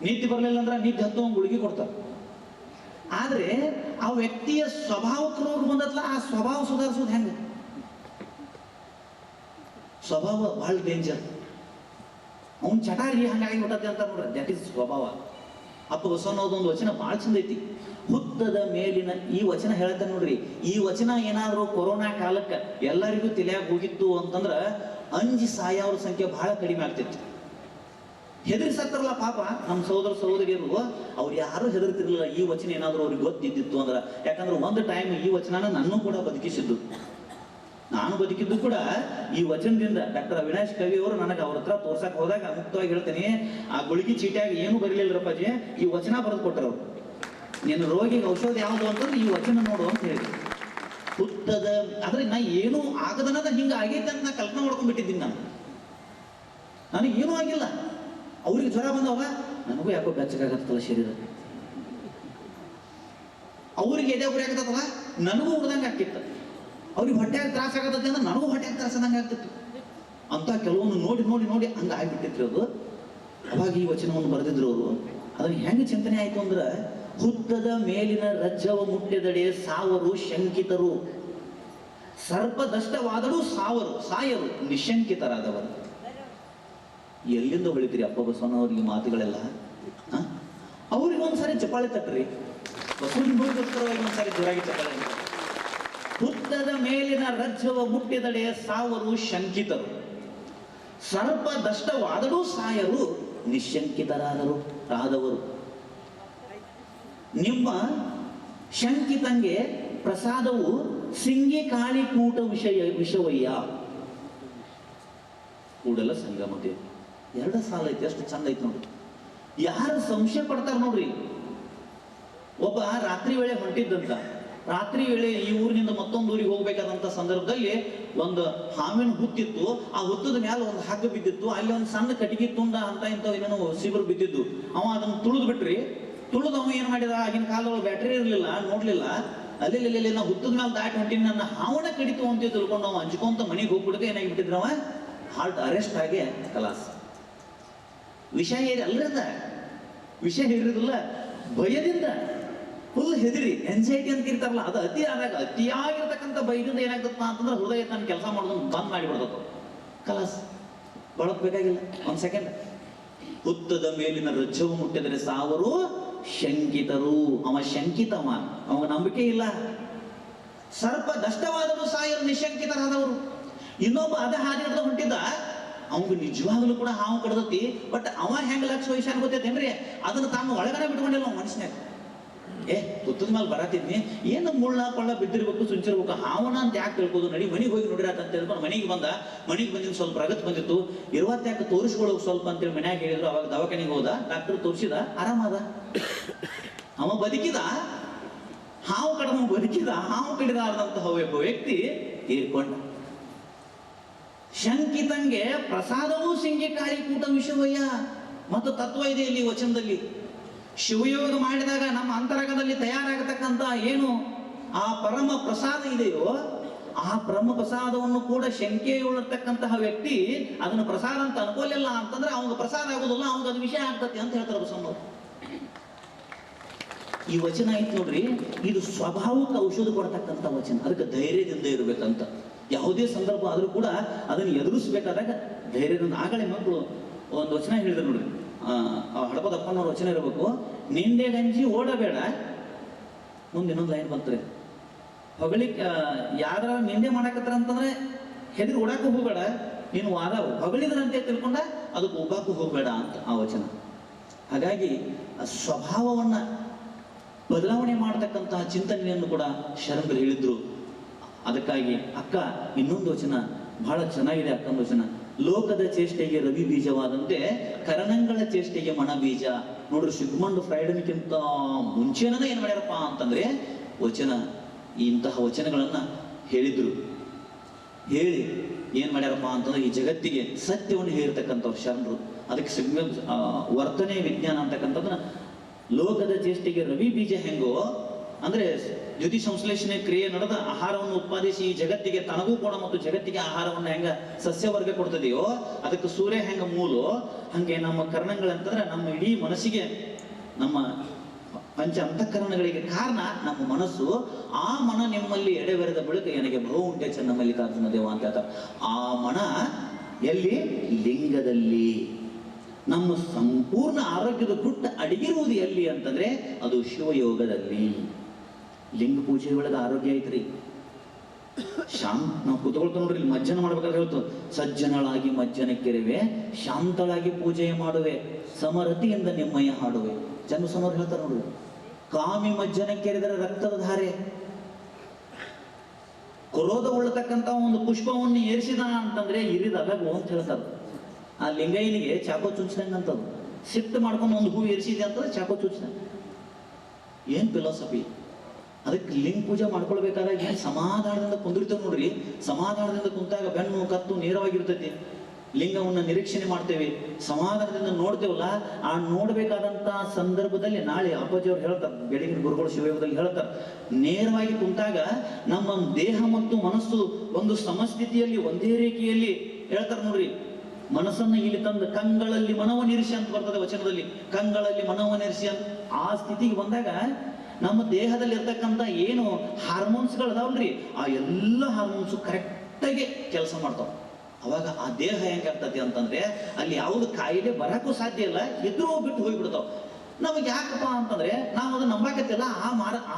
ನಿದ್ದೆ ಬರಲಿಲ್ಲ ಅಂದ್ರೆ ನಿದ್ದೆ ಹತ್ತುವ ಗುಳಿಗೆ ಕೊಡ್ತಾರೆ. ಆದ್ರೆ ಆ ವ್ಯಕ್ತಿಯ ಸ್ವಭಾವಕ್ಕೆ ರೋಗ ಬಂದತ್ಲ, ಆ ಸ್ವಭಾವ ಸುಧಾರಿಸೋದು ಹೆಂಗ? ಸ್ವಭಾವ ಬಹಳ ಡೇಂಜರ್. ಅವನ್ ಚಟಾರಿ ಹಂಗಾಗಿ ಬಿಟ್ಟತೆ ಅಂತ ನೋಡ್ರಿ, ದಟ್ ಇಸ್ ಸ್ವಭಾವ. ಅಪ್ಪ ಬಸವಣ್ಣವ್ರದೊಂದು ವಚನ ಬಹಳ ಚಂದ ಐತಿ. ಹುತ್ತದ ಮೇಲಿನ, ಈ ವಚನ ಹೇಳ್ತಾನೆ ನೋಡ್ರಿ. ಈ ವಚನ ಏನಾದ್ರು ಕೊರೋನಾ ಕಾಲಕ್ಕೆ ಎಲ್ಲರಿಗೂ ತಿಳಿಯಾಗ ಹೋಗಿತ್ತು ಅಂತಂದ್ರ ಅಂಜಿ ಸಾಯವ್ರ ಸಂಖ್ಯೆ ಬಹಳ ಕಡಿಮೆ ಆಗ್ತಿತ್ತು. ಹೆದರಿ ಸತ್ತಾರಲ್ಲ ಪಾಪ ನಮ್ಮ ಸಹೋದರ ಸಹೋದರಿಯರು, ಅವ್ರು ಯಾರು ಹೆದರ್ತಿರ್ಲಿಲ್ಲ ಈ ವಚನ ಏನಾದ್ರು ಅವ್ರಿಗೆ ಗೊತ್ತಿದ್ದಿತ್ತು ಅಂದ್ರ. ಯಾಕಂದ್ರೆ ಒಂದು ಟೈಮ್ ಈ ವಚನನ ನನ್ನೂ ಕೂಡ ಬದುಕಿಸಿದ್ದು. ನಾನು ಬದುಕಿದ್ದು ಕೂಡ ಈ ವಚನದಿಂದ. ಡಾಕ್ಟರ್ ಅವಿನಾಶ್ ಕವಿ ಅವರು ನನಗೆ ಅವ್ರ ಹತ್ರ ತೋರ್ಸಕ್ ಹೋದಾಗ ಮುಕ್ತವಾಗಿ ಹೇಳ್ತೀನಿ, ಆ ಗುಳಿಗೆ ಚೀಟಿಯಾಗಿ ಏನು ಬರಲಿಲ್ಲರಪ್ಪಾಜಿ, ಈ ವಚನ ಬರೆದು ಕೊಟ್ಟರು. ನಿನ್ನ ರೋಗಿಗೆ ಔಷಧ ಯಾವುದು ಅಂತಂದ್ರೆ ಈ ವಚನ ನೋಡು ಅಂತ ಹೇಳಿ. ಹುತ್ತದ, ಆದ್ರೆ ನಾ ಏನೂ ಆಗದನದ ಹಿಂಗ ಆಗೈತೆ ಅಂತ ನಾ ಕಲ್ಪನೆ ಮಾಡ್ಕೊಂಡ್ಬಿಟ್ಟಿದ್ದೀನಿ. ನನಗೇನೂ ಆಗಿಲ್ಲ. ಅವ್ರಿಗೆ ಜ್ವರ ಬಂದವ, ನನಗೂ ಯಾಕೋ ಬೆಚ್ಚಗಾಗತ್ತಲ್ಲ ಶರೀರ. ಅವ್ರಿಗೆ ಎದೆ ಗುರಿ ಆಗತ್ತಲ್ಲ, ನನಗೂ ಉಡ್ದಂಗೆ ಆಗ್ತಿತ್ತು. ಅವ್ರಿಗೆ ಹೊಟ್ಟೆಗೆ ತ್ರಾಸ ಆಗತ್ತೆ ಅಂದ್ರೆ ನನಗೂ ಹೊಟ್ಟೆಗೆ ತ್ರಾಸ ಆದಂಗೆ ಆಗ್ತಿತ್ತು. ಅಂತ ಕೆಲವೊಂದು ನೋಡಿ ನೋಡಿ ನೋಡಿ ಹಂಗ ಆಗ್ಬಿಟ್ಟಿತ್ತು ಅದು. ಅವಾಗ ಈ ವಚನವನ್ನು ಬರೆದಿದ್ರು ಅವರು. ಅದನ್ನ ಹೆಂಗೆ ಚಿಂತನೆ ಆಯ್ತು ಅಂದ್ರೆ, ಹುತ್ತದ ಮೇಲಿನ ರಜ್ಜವ ಮುಟ್ಟಿದಡೆ ಸಾವರು ಶಂಕಿತರು, ಸರ್ಪದಷ್ಟವಾದರೂ ಸಾಯರು ನಿಶಂಕಿತರಾದವರು. ಎಲ್ಲಿಂದ ಹೊಳಿತೀರಿ ಅಪ್ಪ ಬಸವಣ್ಣವ್ರಿಗೆ ಮಾತುಗಳೆಲ್ಲ? ಅವ್ರಿಗೆ ಒಂದ್ಸಾರಿ ಚಪ್ಪಾಳೆ ತಟ್ರಿ, ಬಸವನಿಗೋಸ್ಕರವಾಗಿ ಒಂದ್ಸಾರಿ ಜೋರಾಗಿ ಚಪ್ಪಾಳೆ. ಹುತ್ತದ ಮೇಲಿನ ರಜ್ಜವ ಮುಟ್ಟಿದಡೆ ಸಾವರು ಶಂಕಿತರು, ಸರ್ಪದಷ್ಟವಾದರೂ ಸಾಯರು ನಿಶಂಕಿತರಾದವರು. ನಿಮ್ಮ ಶಂಕಿತಂಗೆ ಪ್ರಸಾದವು ಸಿಂಗಿ ಕಾಳಿ ಕೂಟ ವಿಷವಯ್ಯ. ಕೂಡಲ ಸಂಗಮತೆ ಎರಡು ಸಾಲ ಐತಿ, ಅಷ್ಟು ಚಂದ ಐತಿ ನೋಡ್ರಿ. ಯಾರು ಸಂಶಯ ಪಡ್ತಾರ ನೋಡ್ರಿ. ಒಬ್ಬ ರಾತ್ರಿ ವೇಳೆ ಹೊಂಟಿದ್ದಂತ, ರಾತ್ರಿ ವೇಳೆ ಈ ಊರಿನಿಂದ ಮತ್ತೊಂದು ಊರಿಗೆ ಹೋಗ್ಬೇಕಾದಂತ ಸಂದರ್ಭದಲ್ಲಿ ಒಂದು ಹಾವಿನ ಹುತ್ತಿತ್ತು. ಆ ಹುತ್ತದ ಮೇಲೆ ಒಂದು ಹಗ್ಗ ಬಿದ್ದಿತ್ತು. ಅಲ್ಲಿ ಒಂದು ಸಣ್ಣ ಕಟ್ಟಿಗೆ ತುಂಡ ಅಂತ ಇಂಥ ಏನೇನೋ ಸಿಬರು ಬಿದ್ದಿದ್ದು. ಅವ ಅದನ್ನು ತುಳಿದು ಬಿಟ್ರಿ. ತುಳಿದು ಅವ ಏನ್ ಮಾಡಿದ, ಆಗಿನ ಕಾಲದೊಳಗೆ ಬ್ಯಾಟ್ರಿ ಇರಲಿಲ್ಲ, ನೋಡ್ಲಿಲ್ಲ. ಅಲ್ಲಿ ನಾ ಹುತ್ತದ ಮೇಲೆ ದಾಟಿ ಹೊಂಟಿನಿ, ನನ್ನ ಹಾವನ ಕಡಿತು ಅಂತ ತಿಳ್ಕೊಂಡು ಅವ ಹಂಚ್ಕೊಂತ ಮನೆಗೆ ಹೋಗ್ಬಿಡ್ಕೆ ಏನಾಗಿಬಿಟ್ಟಿದ್ರವ, ಹಾರ್ಟ್ ಅರೆಸ್ಟ್ ಆಗಿ ಕಲಾಸ್. ವಿಷ ಏರಿ ಅಲ್ಲದ, ವಿಷ ಹೇರಿದಿಲ್ಲ, ಭಯದಿಂದ ಫುಲ್ ಹೆದರಿ ಎನ್ಸೈಟಿ ಅಂತ ಇರ್ತಾರಲ್ಲ, ಅದು ಅತಿ ಆದಾಗ ಅತಿಯಾಗಿರ್ತಕ್ಕಂಥ ಭಯದಿಂದ ಏನಾಗ್ತಪ್ಪ ಅಂತಂದ್ರೆ ಹೃದಯ ತಾನು ಕೆಲಸ ಮಾಡೋದನ್ನು ಬಂದ್ ಮಾಡಿಬಿಡ್ತತ್ತು, ಕಲಾಸ್. ಬಳಕ್ ಬೇಕಾಗಿಲ್ಲ ಒಂದ್ ಸೆಕೆಂಡ್. ಹುತ್ತದ ಮೇಲಿನ ರಜ್ಜವು ಮುಟ್ಟಿದರೆ ಸಾವರು ಶಂಕಿತರು. ಅವ ಶಂಕಿತವ, ಅವ ನಂಬಿಕೆ ಇಲ್ಲ. ಸರ್ಪ ದಷ್ಟವಾದರೂ ಸಾಯರು ನಿಶಂಕಿತರಾದವರು. ಇನ್ನೊಬ್ಬ ಅದ ಹಾದಿ ಹಿಡ್ದು ಹೊಂಟಿದ್ದ, ಅವಂಗ ನಿಜವಾಗ್ಲೂ ಕೂಡ ಹಾವು ಕಡ್ದತಿ. ಬಟ್ ಅವ ಹೆಂಗ ಲಕ್ಷ ವಯಸ್ಸಾನ ಗೊತ್ತೈತೇನ್ರಿ, ಅದನ್ನ ತಾನು ಒಳಗಡೆ ಬಿಟ್ಕೊಂಡಿಲ್ಲ ಅವ್ ಮನುಷ್ಯನಾಗ. ಹುತ್ತದ ಮೇಲೆ ಬರತಿದ್ನಿ, ಏನು ಮುಳ್ಳ ಕೊಳ್ಳ ಬಿದ್ದಿರ್ಬೇಕು, ಸುಂಚಿರ್ಬೇಕು, ಹಾವನ ಅಂತ ಯಾಕೆ ತಿಳ್ಕೋದು, ನಡಿ ಮನೆಗೆ ಹೋಗಿ ನೋಡಿರಾತ ಅಂತ ಹೇಳ್ಕೊಂಡು ಮನೆಗೆ ಬಂದಿದ್ದು ಸ್ವಲ್ಪ ಪ್ರಗತಿ ಬಂದಿತ್ತು. ಇರುವತ್ತಾಕ ತೋರಿಸ್ಕೊಳ್ಳೋಕೆ ಸ್ವಲ್ಪ ಅಂತೇಳಿ ಮನ್ಯಾಗ ಹೇಳಿದ್ರು. ಅವಾಗ ದವಾಖಾನೆಗೆ ಹೋದ, ಡಾಕ್ಟರ್ ತೋರಿಸಿದ, ಆರಾಮದ. ಅವ ಬದುಕಿದ, ಹಾವು ಕಡಮ ಬದುಕಿದ, ಹಾವು ಕಡಿದಾರದಂತಹ ಒಬ್ಬ ವ್ಯಕ್ತಿ ತೀರ್ಕೊಂಡ. ಶಂಕಿತಂಗೆ ಪ್ರಸಾದವೂ ಸಿಂಗಿ ಕಾಳಿ ಕೂಟ ವಿಷವಯ್ಯ. ಮತ್ತು ತತ್ವ ಇದೆ ಇಲ್ಲಿ ವಚನದಲ್ಲಿ. ಶಿವಯೋಗ ಮಾಡಿದಾಗ ನಮ್ಮ ಅಂತರಂಗದಲ್ಲಿ ತಯಾರಾಗತಕ್ಕಂತ ಏನು ಆ ಪರಮ ಪ್ರಸಾದ ಇದೆಯೋ, ಆ ಪರಮ ಪ್ರಸಾದವನ್ನು ಕೂಡ ಶಂಕೆಯುಳ್ಳತಕ್ಕಂತಹ ವ್ಯಕ್ತಿ ಅದನ್ನು ಪ್ರಸಾದ ಅಂತ ಅನ್ಕೋಲಿಲ್ಲ ಅಂತಂದ್ರೆ ಅವಾಗ ಪ್ರಸಾದ ಆಗೋದಿಲ್ಲ, ಅವಾಗ ಅದು ವಿಷಯ ಆಗ್ತತಿ ಅಂತ ಹೇಳ್ತಾರೆ ಬಸವಣ್ಣವರು. ಈ ವಚನ ಐತ್ ನೋಡ್ರಿ, ಇದು ಸ್ವಭಾವಕ್ಕೆ ಔಷಧ ಕೊಡ್ತಕ್ಕಂಥ ವಚನ. ಅದಕ್ಕೆ ಧೈರ್ಯದಿಂದ ಇರ್ಬೇಕಂತ. ಯಾವುದೇ ಸಂದರ್ಭ ಆದ್ರೂ ಕೂಡ ಅದನ್ನು ಎದುರಿಸ್ಬೇಕಾದಾಗ ಧೈರ್ಯದಿಂದ. ಆಗಲೇ ಮಕ್ಕಳು ಒಂದು ವಚನ ಹೇಳಿದ್ರು ನೋಡ್ರಿ, ಹಡಪದಪ್ಪನವ್ರ ವಚನ ಇರಬೇಕು, ನಿಂದೆ ಗಂಜಿ ಓಡಬೇಡ. ಮುಂದೆ ಇನ್ನೊಂದು ಲೈನ್ ಬಂತ್ರಿ, ಹೊಗಳಿಕ್ ಯಾರ ನಿಂದೆ ಮಾಡಕತ್ತಾರ ಅಂತಂದ್ರೆ ಹೆದರಿ ಓಡಾಕು ಹೋಗಬೇಡ, ನೀನು ವಾದ ಹೊಗಳಿದ್ರಂತೆ ತಿಳ್ಕೊಂಡ ಅದಕ್ಕೆ ಒಬ್ಬಾಕು ಹೋಗಬೇಡ ಅಂತ ಆ ವಚನ. ಹಾಗಾಗಿ ಆ ಸ್ವಭಾವವನ್ನ ಬದಲಾವಣೆ ಮಾಡತಕ್ಕಂತಹ ಚಿಂತನೆಯನ್ನು ಕೂಡ ಶರಣರು ಹೇಳಿದ್ರು. ಅದಕ್ಕಾಗಿ ಅಕ್ಕ ಇನ್ನೊಂದು ವಚನ ಬಹಳ ಚೆನ್ನಾಗಿದೆ. ಅಕ್ಕನ ವಚನ, ಲೋಕದ ಚೇಷ್ಟೆಗೆ ರವಿ ಬೀಜವಾದಂತೆ ಕರಣಂಗಳ ಚೇಷ್ಟೆಗೆ ಮಣ ಬೀಜ. ನೋಡ್ರಿ, ಸಿಗ್ಮಂಡ್ ಫ್ರೈಡನ್ಗಿಂತ ಮುಂಚೆನ ಏನ್ ಮಾಡ್ಯಾರಪ್ಪ ಅಂತಂದ್ರೆ ವಚನ, ಇಂತಹ ವಚನಗಳನ್ನ ಹೇಳಿದ್ರು. ಹೇಳಿ ಏನ್ ಮಾಡ್ಯಾರಪ್ಪ ಅಂತಂದ್ರೆ ಈ ಜಗತ್ತಿಗೆ ಸತ್ಯವನ್ನು ಹೇಳಿರ್ತಕ್ಕಂಥವ್ರು ಶರಣರು. ಅದಕ್ಕೆ ವರ್ತನೆ ವಿಜ್ಞಾನ ಅಂತಕ್ಕಂಥದ್ದನ್ನ, ಲೋಕದ ಚೇಷ್ಟೆಗೆ ರವಿ ಬೀಜ ಹೆಂಗೋ ಅಂದ್ರೆ ದ್ಯುತಿ ಸಂಶ್ಲೇಷಣೆ ಕ್ರಿಯೆ ನಡೆದ ಆಹಾರವನ್ನು ಉತ್ಪಾದಿಸಿ ಈ ಜಗತ್ತಿಗೆ ತನಗೂ ಕೂಡ ಮತ್ತು ಜಗತ್ತಿಗೆ ಆಹಾರವನ್ನು ಹೆಂಗ ಸಸ್ಯವರ್ಗ ಕೊಡ್ತದೆಯೋ, ಅದಕ್ಕೆ ಸೂರ್ಯ ಹೆಂಗ ಮೂಲೋ, ಹಂಗೆ ನಮ್ಮ ಕರ್ಣಗಳಂತಂದ್ರೆ ನಮ್ಮ ಇಡೀ ಮನಸ್ಸಿಗೆ, ನಮ್ಮ ಪಂಚ ಅಂತಃಕರಣಗಳಿಗೆ ಕಾರಣ ನಮ್ಮ ಮನಸ್ಸು. ಆ ಮನ ನಿಮ್ಮಲ್ಲಿ ಎಡೆಬೆರೆದ ಬಳಿಕ ನನಗೆ ಬಹು ಉಂಟೆ ಚೆನ್ನ ಮಲ್ಲಿಕಾರ್ಜುನ ದೇವ ಅಂತ ಹೇಳ್ತಾರೆ. ಆ ಮನ ಎಲ್ಲಿ? ಲಿಂಗದಲ್ಲಿ. ನಮ್ಮ ಸಂಪೂರ್ಣ ಆರೋಗ್ಯದ ಗುಟ್ಟ ಅಡಗಿರುವುದು ಎಲ್ಲಿ ಅಂತಂದ್ರೆ ಅದು ಶಿವಯೋಗದಲ್ಲಿ. ಲಿಂಗ ಪೂಜೆ ಒಳಗೆ ಆರೋಗ್ಯ ಐತ್ರಿ. ನಾವು ಕೂತ್ಕೊಳ್ತಾ ನೋಡ್ರಿ, ಇಲ್ಲಿ ಮಜ್ಜನ ಮಾಡ್ಬೇಕಾದ್ರೆ ಹೇಳ್ತು, ಸಜ್ಜನಳಾಗಿ ಮಜ್ಜನ ಕೆರೆವೆ, ಶಾಂತಳಾಗಿ ಪೂಜೆ ಮಾಡುವೆ, ಸಮರತಿಯಿಂದ ನಿಮ್ಮಯ್ಯ ಹಾಡುವೆ. ಜನ್ಮಸನವ್ರು ಹೇಳ್ತಾರೆ ನೋಡ್ರಿ, ಕಾಮಿ ಮಜ್ಜನ ಕೆರೆದರೆ ರಕ್ತದ ಧಾರೆ, ಕ್ರೋಧ ಉಳ್ಳತಕ್ಕಂತ ಒಂದು ಪುಷ್ಪವನ್ನು ಏರಿಸಿದ ಅಂತಂದ್ರೆ ಇರಿದಲಗು ಅಂತ ಹೇಳ್ತಾರೆ. ಆ ಲಿಂಗಯ್ಯನಿಗೆ ಚಾಕೋ ಚುಚ್ಚಿದಂಗಂತದ್ದು. ಸಿಟ್ಟು ಮಾಡ್ಕೊಂಡು ಒಂದು ಹೂ ಏರಿಸಿದೆ ಅಂತಂದ್ರೆ ಚಾಕೋ ಚುಚ್ಚಿದಂಗ. ಏನ್ ಫಿಲಾಸಫಿ? ಅದಕ್ಕೆ ಲಿಂಗ ಪೂಜೆ ಮಾಡ್ಕೊಳ್ಬೇಕಾದ್ರೆ ಏನ್ ಸಮಾಧಾನದಿಂದ ಕುಂದಿರ್ತೇವೆ ನೋಡ್ರಿ. ಸಮಾಧಾನದಿಂದ ಕುಂತಾಗ ಬೆನ್ನು ಕತ್ತು ನೇರವಾಗಿರ್ತೈತಿ. ಲಿಂಗವನ್ನು ನಿರೀಕ್ಷಣೆ ಮಾಡ್ತೇವೆ, ಸಮಾಧಾನದಿಂದ ನೋಡ್ತೇವಲ್ಲ. ಆ ನೋಡ್ಬೇಕಾದಂತ ಸಂದರ್ಭದಲ್ಲಿ ನಾಳೆ ಅಪ್ಪಾಜಿಯವ್ರು ಹೇಳ್ತಾರೆ, ಬೆಳಗಿನ ಗುರುಗಳು ಶಿವಯೋಗದಲ್ಲಿ ಹೇಳ್ತಾರೆ, ನೇರವಾಗಿ ಕುಂತಾಗ ನಮ್ಮ ದೇಹ ಮತ್ತು ಮನಸ್ಸು ಒಂದು ಸಮಸ್ಥಿತಿಯಲ್ಲಿ ಒಂದೇ ರೇಖೆಯಲ್ಲಿ ಹೇಳ್ತಾರೆ ನೋಡ್ರಿ. ಮನಸ್ಸನ್ನು ಇಲ್ಲಿ ತಂದು ಕಂಗಳಲ್ಲಿ ಮನವನ್ನಿರಿಸಿ ಅಂತ ಬರ್ತದೆ ವಚನದಲ್ಲಿ, ಕಂಗಳಲ್ಲಿ ಮನವನ್ನಿರಿಸಿ ಅಂತ. ಆ ಸ್ಥಿತಿಗೆ ಬಂದಾಗ ನಮ್ಮ ದೇಹದಲ್ಲಿ ಇರ್ತಕ್ಕಂಥ ಏನು ಹಾರ್ಮೋನ್ಸ್ಗಳು ಅದಾವಲ್ರಿ, ಆ ಎಲ್ಲ ಹಾರ್ಮೋನ್ಸು ಕರೆಕ್ಟಾಗಿ ಕೆಲಸ ಮಾಡ್ತಾವ. ಅವಾಗ ಆ ದೇಹ ಹೆಂಗಾಗ್ತತಿ ಅಂತಂದ್ರೆ ಅಲ್ಲಿ ಯಾವುದು ಕಾಯಿಲೆ ಬರಕ್ಕೂ ಸಾಧ್ಯ ಇಲ್ಲ, ಇದ್ರೂ ಬಿಟ್ಟು ಹೋಗ್ಬಿಡ್ತಾವ. ನಮಗೆ ಯಾಕಪ್ಪ ಅಂತಂದ್ರೆ ನಾವು ಅದನ್ನ ನಂಬಾಕತ್ತಿಲ್ಲ,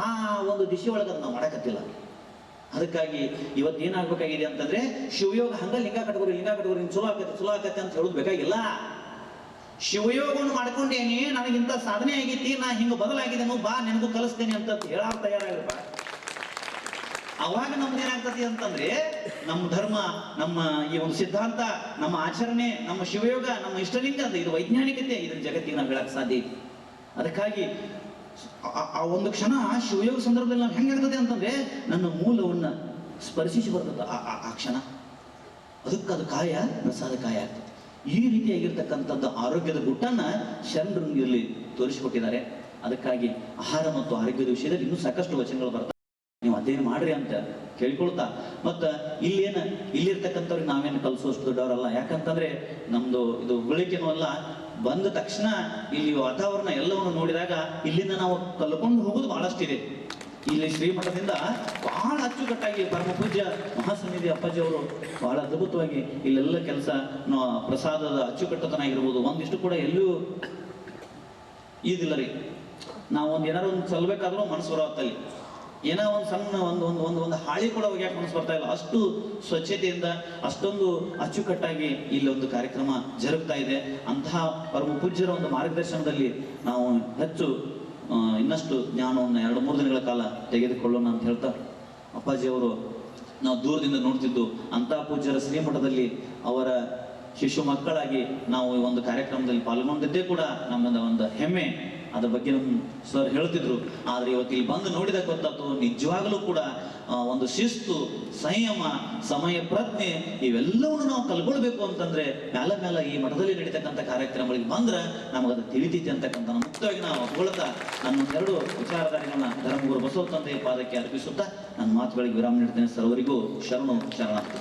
ಆ ಒಂದು ದಿಶೆ ಒಳಗೆ ನಾವು ಮಾಡಕತ್ತಿಲ್ಲ. ಅದಕ್ಕಾಗಿ ಇವತ್ತು ಏನಾಗ್ಬೇಕಾಗಿದೆ ಅಂತಂದ್ರೆ ಶಿವಯೋಗ ಹಂಗ ಲಿಂಗ ಕಟ್ಕೋರಿ ಚಲೋ ಆಕತ್ತೆ ಅಂತ ಹೇಳೋದು ಬೇಕಾಗಿಲ್ಲ. ಶಿವಯೋಗವನ್ನು ಮಾಡ್ಕೊಂಡೇನಿ, ನನಗಿಂತ ಸಾಧನೆ ಆಗೈತಿ, ನಾ ಹಿಂಗ ಬದಲಾಗಿದ್ದೇನು, ಬಾ ನಿನಗೂ ಕಲಿಸ್ತೇನೆ ಅಂತ ಹೇಳಾಕ ತಯಾರಾಗಪ್ಪ. ಅವಾಗ ನಮ್ದೇನಾಗ್ತತಿ ಅಂತಂದ್ರೆ ನಮ್ಮ ಧರ್ಮ, ನಮ್ಮ ಈ ಒಂದು ಸಿದ್ಧಾಂತ, ನಮ್ಮ ಆಚರಣೆ, ನಮ್ಮ ಶಿವಯೋಗ, ನಮ್ಮ ಇಷ್ಟಲಿಂಗ ಅಂತ ಇದು ವೈಜ್ಞಾನಿಕತೆ, ಇದನ್ನ ಜಗತ್ತಿಗೆ ನಾವು ಹೇಳಕ್ ಸಾಧ್ಯ ಐತಿ. ಅದಕ್ಕಾಗಿ ಆ ಒಂದು ಕ್ಷಣ ಶಿವಯೋಗ ಸಂದರ್ಭದಲ್ಲಿ ನಾವು ಹೆಂಗಾಗ್ತದೆ ಅಂತಂದ್ರೆ ನನ್ನ ಮೂಲವನ್ನ ಸ್ಪರ್ಶಿಸಿ ಬರ್ತದೆ ಆ ಕ್ಷಣ. ಅದಕ್ಕೆ ಅದು ಕಾಯ ಪ್ರಸಾದ ಕಾಯ ಆಗ್ತದೆ. ಈ ರೀತಿಯಾಗಿರ್ತಕ್ಕಂಥದ್ದು ಆರೋಗ್ಯದ ಗುಟ್ಟನ್ನ ಶರಣರು ಇಲ್ಲಿ ತೋರಿಸಿಕೊಟ್ಟಿದ್ದಾರೆ. ಅದಕ್ಕಾಗಿ ಆಹಾರ ಮತ್ತು ಆರೋಗ್ಯದ ವಿಷಯದಲ್ಲಿ ಇನ್ನೂ ಸಾಕಷ್ಟು ವಚನಗಳು ಬರ್ತವೆ, ನೀವು ಅಧ್ಯಯನ ಮಾಡ್ರಿ ಅಂತ ಕೇಳ್ಕೊಳ್ತಾ. ಮತ್ತ ಇಲ್ಲಿರ್ತಕ್ಕಂಥವ್ರಿಗೆ ನಾವೇನು ಕಲಿಸೋಷ್ಟು ದೊಡ್ಡವರಲ್ಲ. ಯಾಕಂತಂದ್ರೆ ನಮ್ದು ಇದು ಉಳಿಕೆನೂ ಅಲ್ಲ. ಬಂದ ತಕ್ಷಣ ಇಲ್ಲಿ ವಾತಾವರಣ ಎಲ್ಲವನ್ನು ನೋಡಿದಾಗ ಇಲ್ಲಿಂದ ನಾವು ಕಲ್ಕೊಂಡು ಹೋಗುದು ಬಹಳಷ್ಟಿದೆ. ಇಲ್ಲಿ ಶ್ರೀಮಠದಿಂದ ಬಹಳ ಅಚ್ಚುಕಟ್ಟಾಗಿ ಪರಮ ಪೂಜ್ಯ ಮಹಾಸನ್ನಿಧಿ ಅಪ್ಪಾಜಿ ಅವರು ಬಹಳ ಅದ್ಭುತವಾಗಿ ಇಲ್ಲೆಲ್ಲ ಕೆಲಸ, ಪ್ರಸಾದದ ಅಚ್ಚುಕಟ್ಟತನ ಆಗಿರ್ಬೋದು, ಒಂದಿಷ್ಟು ಕೂಡ ಎಲ್ಲೂ ಇದಿಲ್ಲ ರೀ. ನಾವು ಏನಾರು ಒಂದು ಸಲ್ಬೇಕಾದ್ರೂ ಮನಸ್ಸು ಬರತ್ತಲ್ಲಿ, ಏನೋ ಒಂದು ಸಣ್ಣ ಒಂದು ಹಾಳಿ ಕೂಡ ಹೋಗ್ಯಾಕ ಮನಸ್ಸು ಬರ್ತಾ ಇಲ್ಲ. ಅಷ್ಟು ಸ್ವಚ್ಛತೆಯಿಂದ, ಅಷ್ಟೊಂದು ಅಚ್ಚುಕಟ್ಟಾಗಿ ಇಲ್ಲಿ ಒಂದು ಕಾರ್ಯಕ್ರಮ ಜರುಗ್ತಾ ಇದೆ. ಅಂತಹ ಪರಮ ಪೂಜ್ಯರ ಒಂದು ಮಾರ್ಗದರ್ಶನದಲ್ಲಿ ನಾವು ಹೆಚ್ಚು ಇನ್ನಷ್ಟು ಜ್ಞಾನವನ್ನು 2-3 ದಿನಗಳ ಕಾಲ ತೆಗೆದುಕೊಳ್ಳೋಣ ಅಂತ ಹೇಳ್ತಾ, ಅಪ್ಪಾಜಿಯವರು ನಾವು ದೂರದಿಂದ ನೋಡ್ತಿದ್ದು ಅಂತಹ ಪೂಜ್ಯರ ಶ್ರೀಮಠದಲ್ಲಿ ಅವರ ಶಿಶು ಮಕ್ಕಳಾಗಿ ನಾವು ಈ ಒಂದು ಕಾರ್ಯಕ್ರಮದಲ್ಲಿ ಪಾಲ್ಗೊಂಡಿದ್ದೇ ಕೂಡ ನಮ್ಮದ ಒಂದು ಹೆಮ್ಮೆ. ಅದ್ರ ಬಗ್ಗೆ ನಮ್ಮ ಸರ್ ಹೇಳ್ತಿದ್ರು. ಆದ್ರೆ ಇವತ್ತು ಇಲ್ಲಿ ಬಂದು ನೋಡಿದಾಗ ಗೊತ್ತಾಯ್ತು, ನಿಜವಾಗಲೂ ಕೂಡ ಒಂದು ಶಿಸ್ತು, ಸಂಯಮ, ಸಮಯ ಪ್ರಜ್ಞೆ ಇವೆಲ್ಲವನ್ನು ನಾವು ಕಲ್ಕೊಳ್ಬೇಕು ಅಂತಂದ್ರೆ ಮೇಲ ಈ ಮಠದಲ್ಲಿ ನಡೀತಕ್ಕಂಥ ಕಾರ್ಯಕ್ರಮಗಳಿಗೆ ಬಂದ್ರೆ ನಮಗದು ತಿಳಿತೈತಿ ಅಂತಕ್ಕಂಥ ಮುಕ್ತವಾಗಿ ನಾವು ಹೊಗಳ್ತಾ ನನ್ನೊಂದೆರಡು ವಿಚಾರಧಾರೆಗಳನ್ನ ಧರ್ಮಗುರು ಬಸವ ತಂದೆಯ ಪಾದಕ್ಕೆ ಅರ್ಪಿಸುತ್ತಾ ನನ್ನ ಮಾತುಗಳಿಗೆ ವಿರಾಮ ನೀಡ್ತೇನೆ. ಸರ್ವರಿಗೂ ಶರಣಾರ್ಥಿ.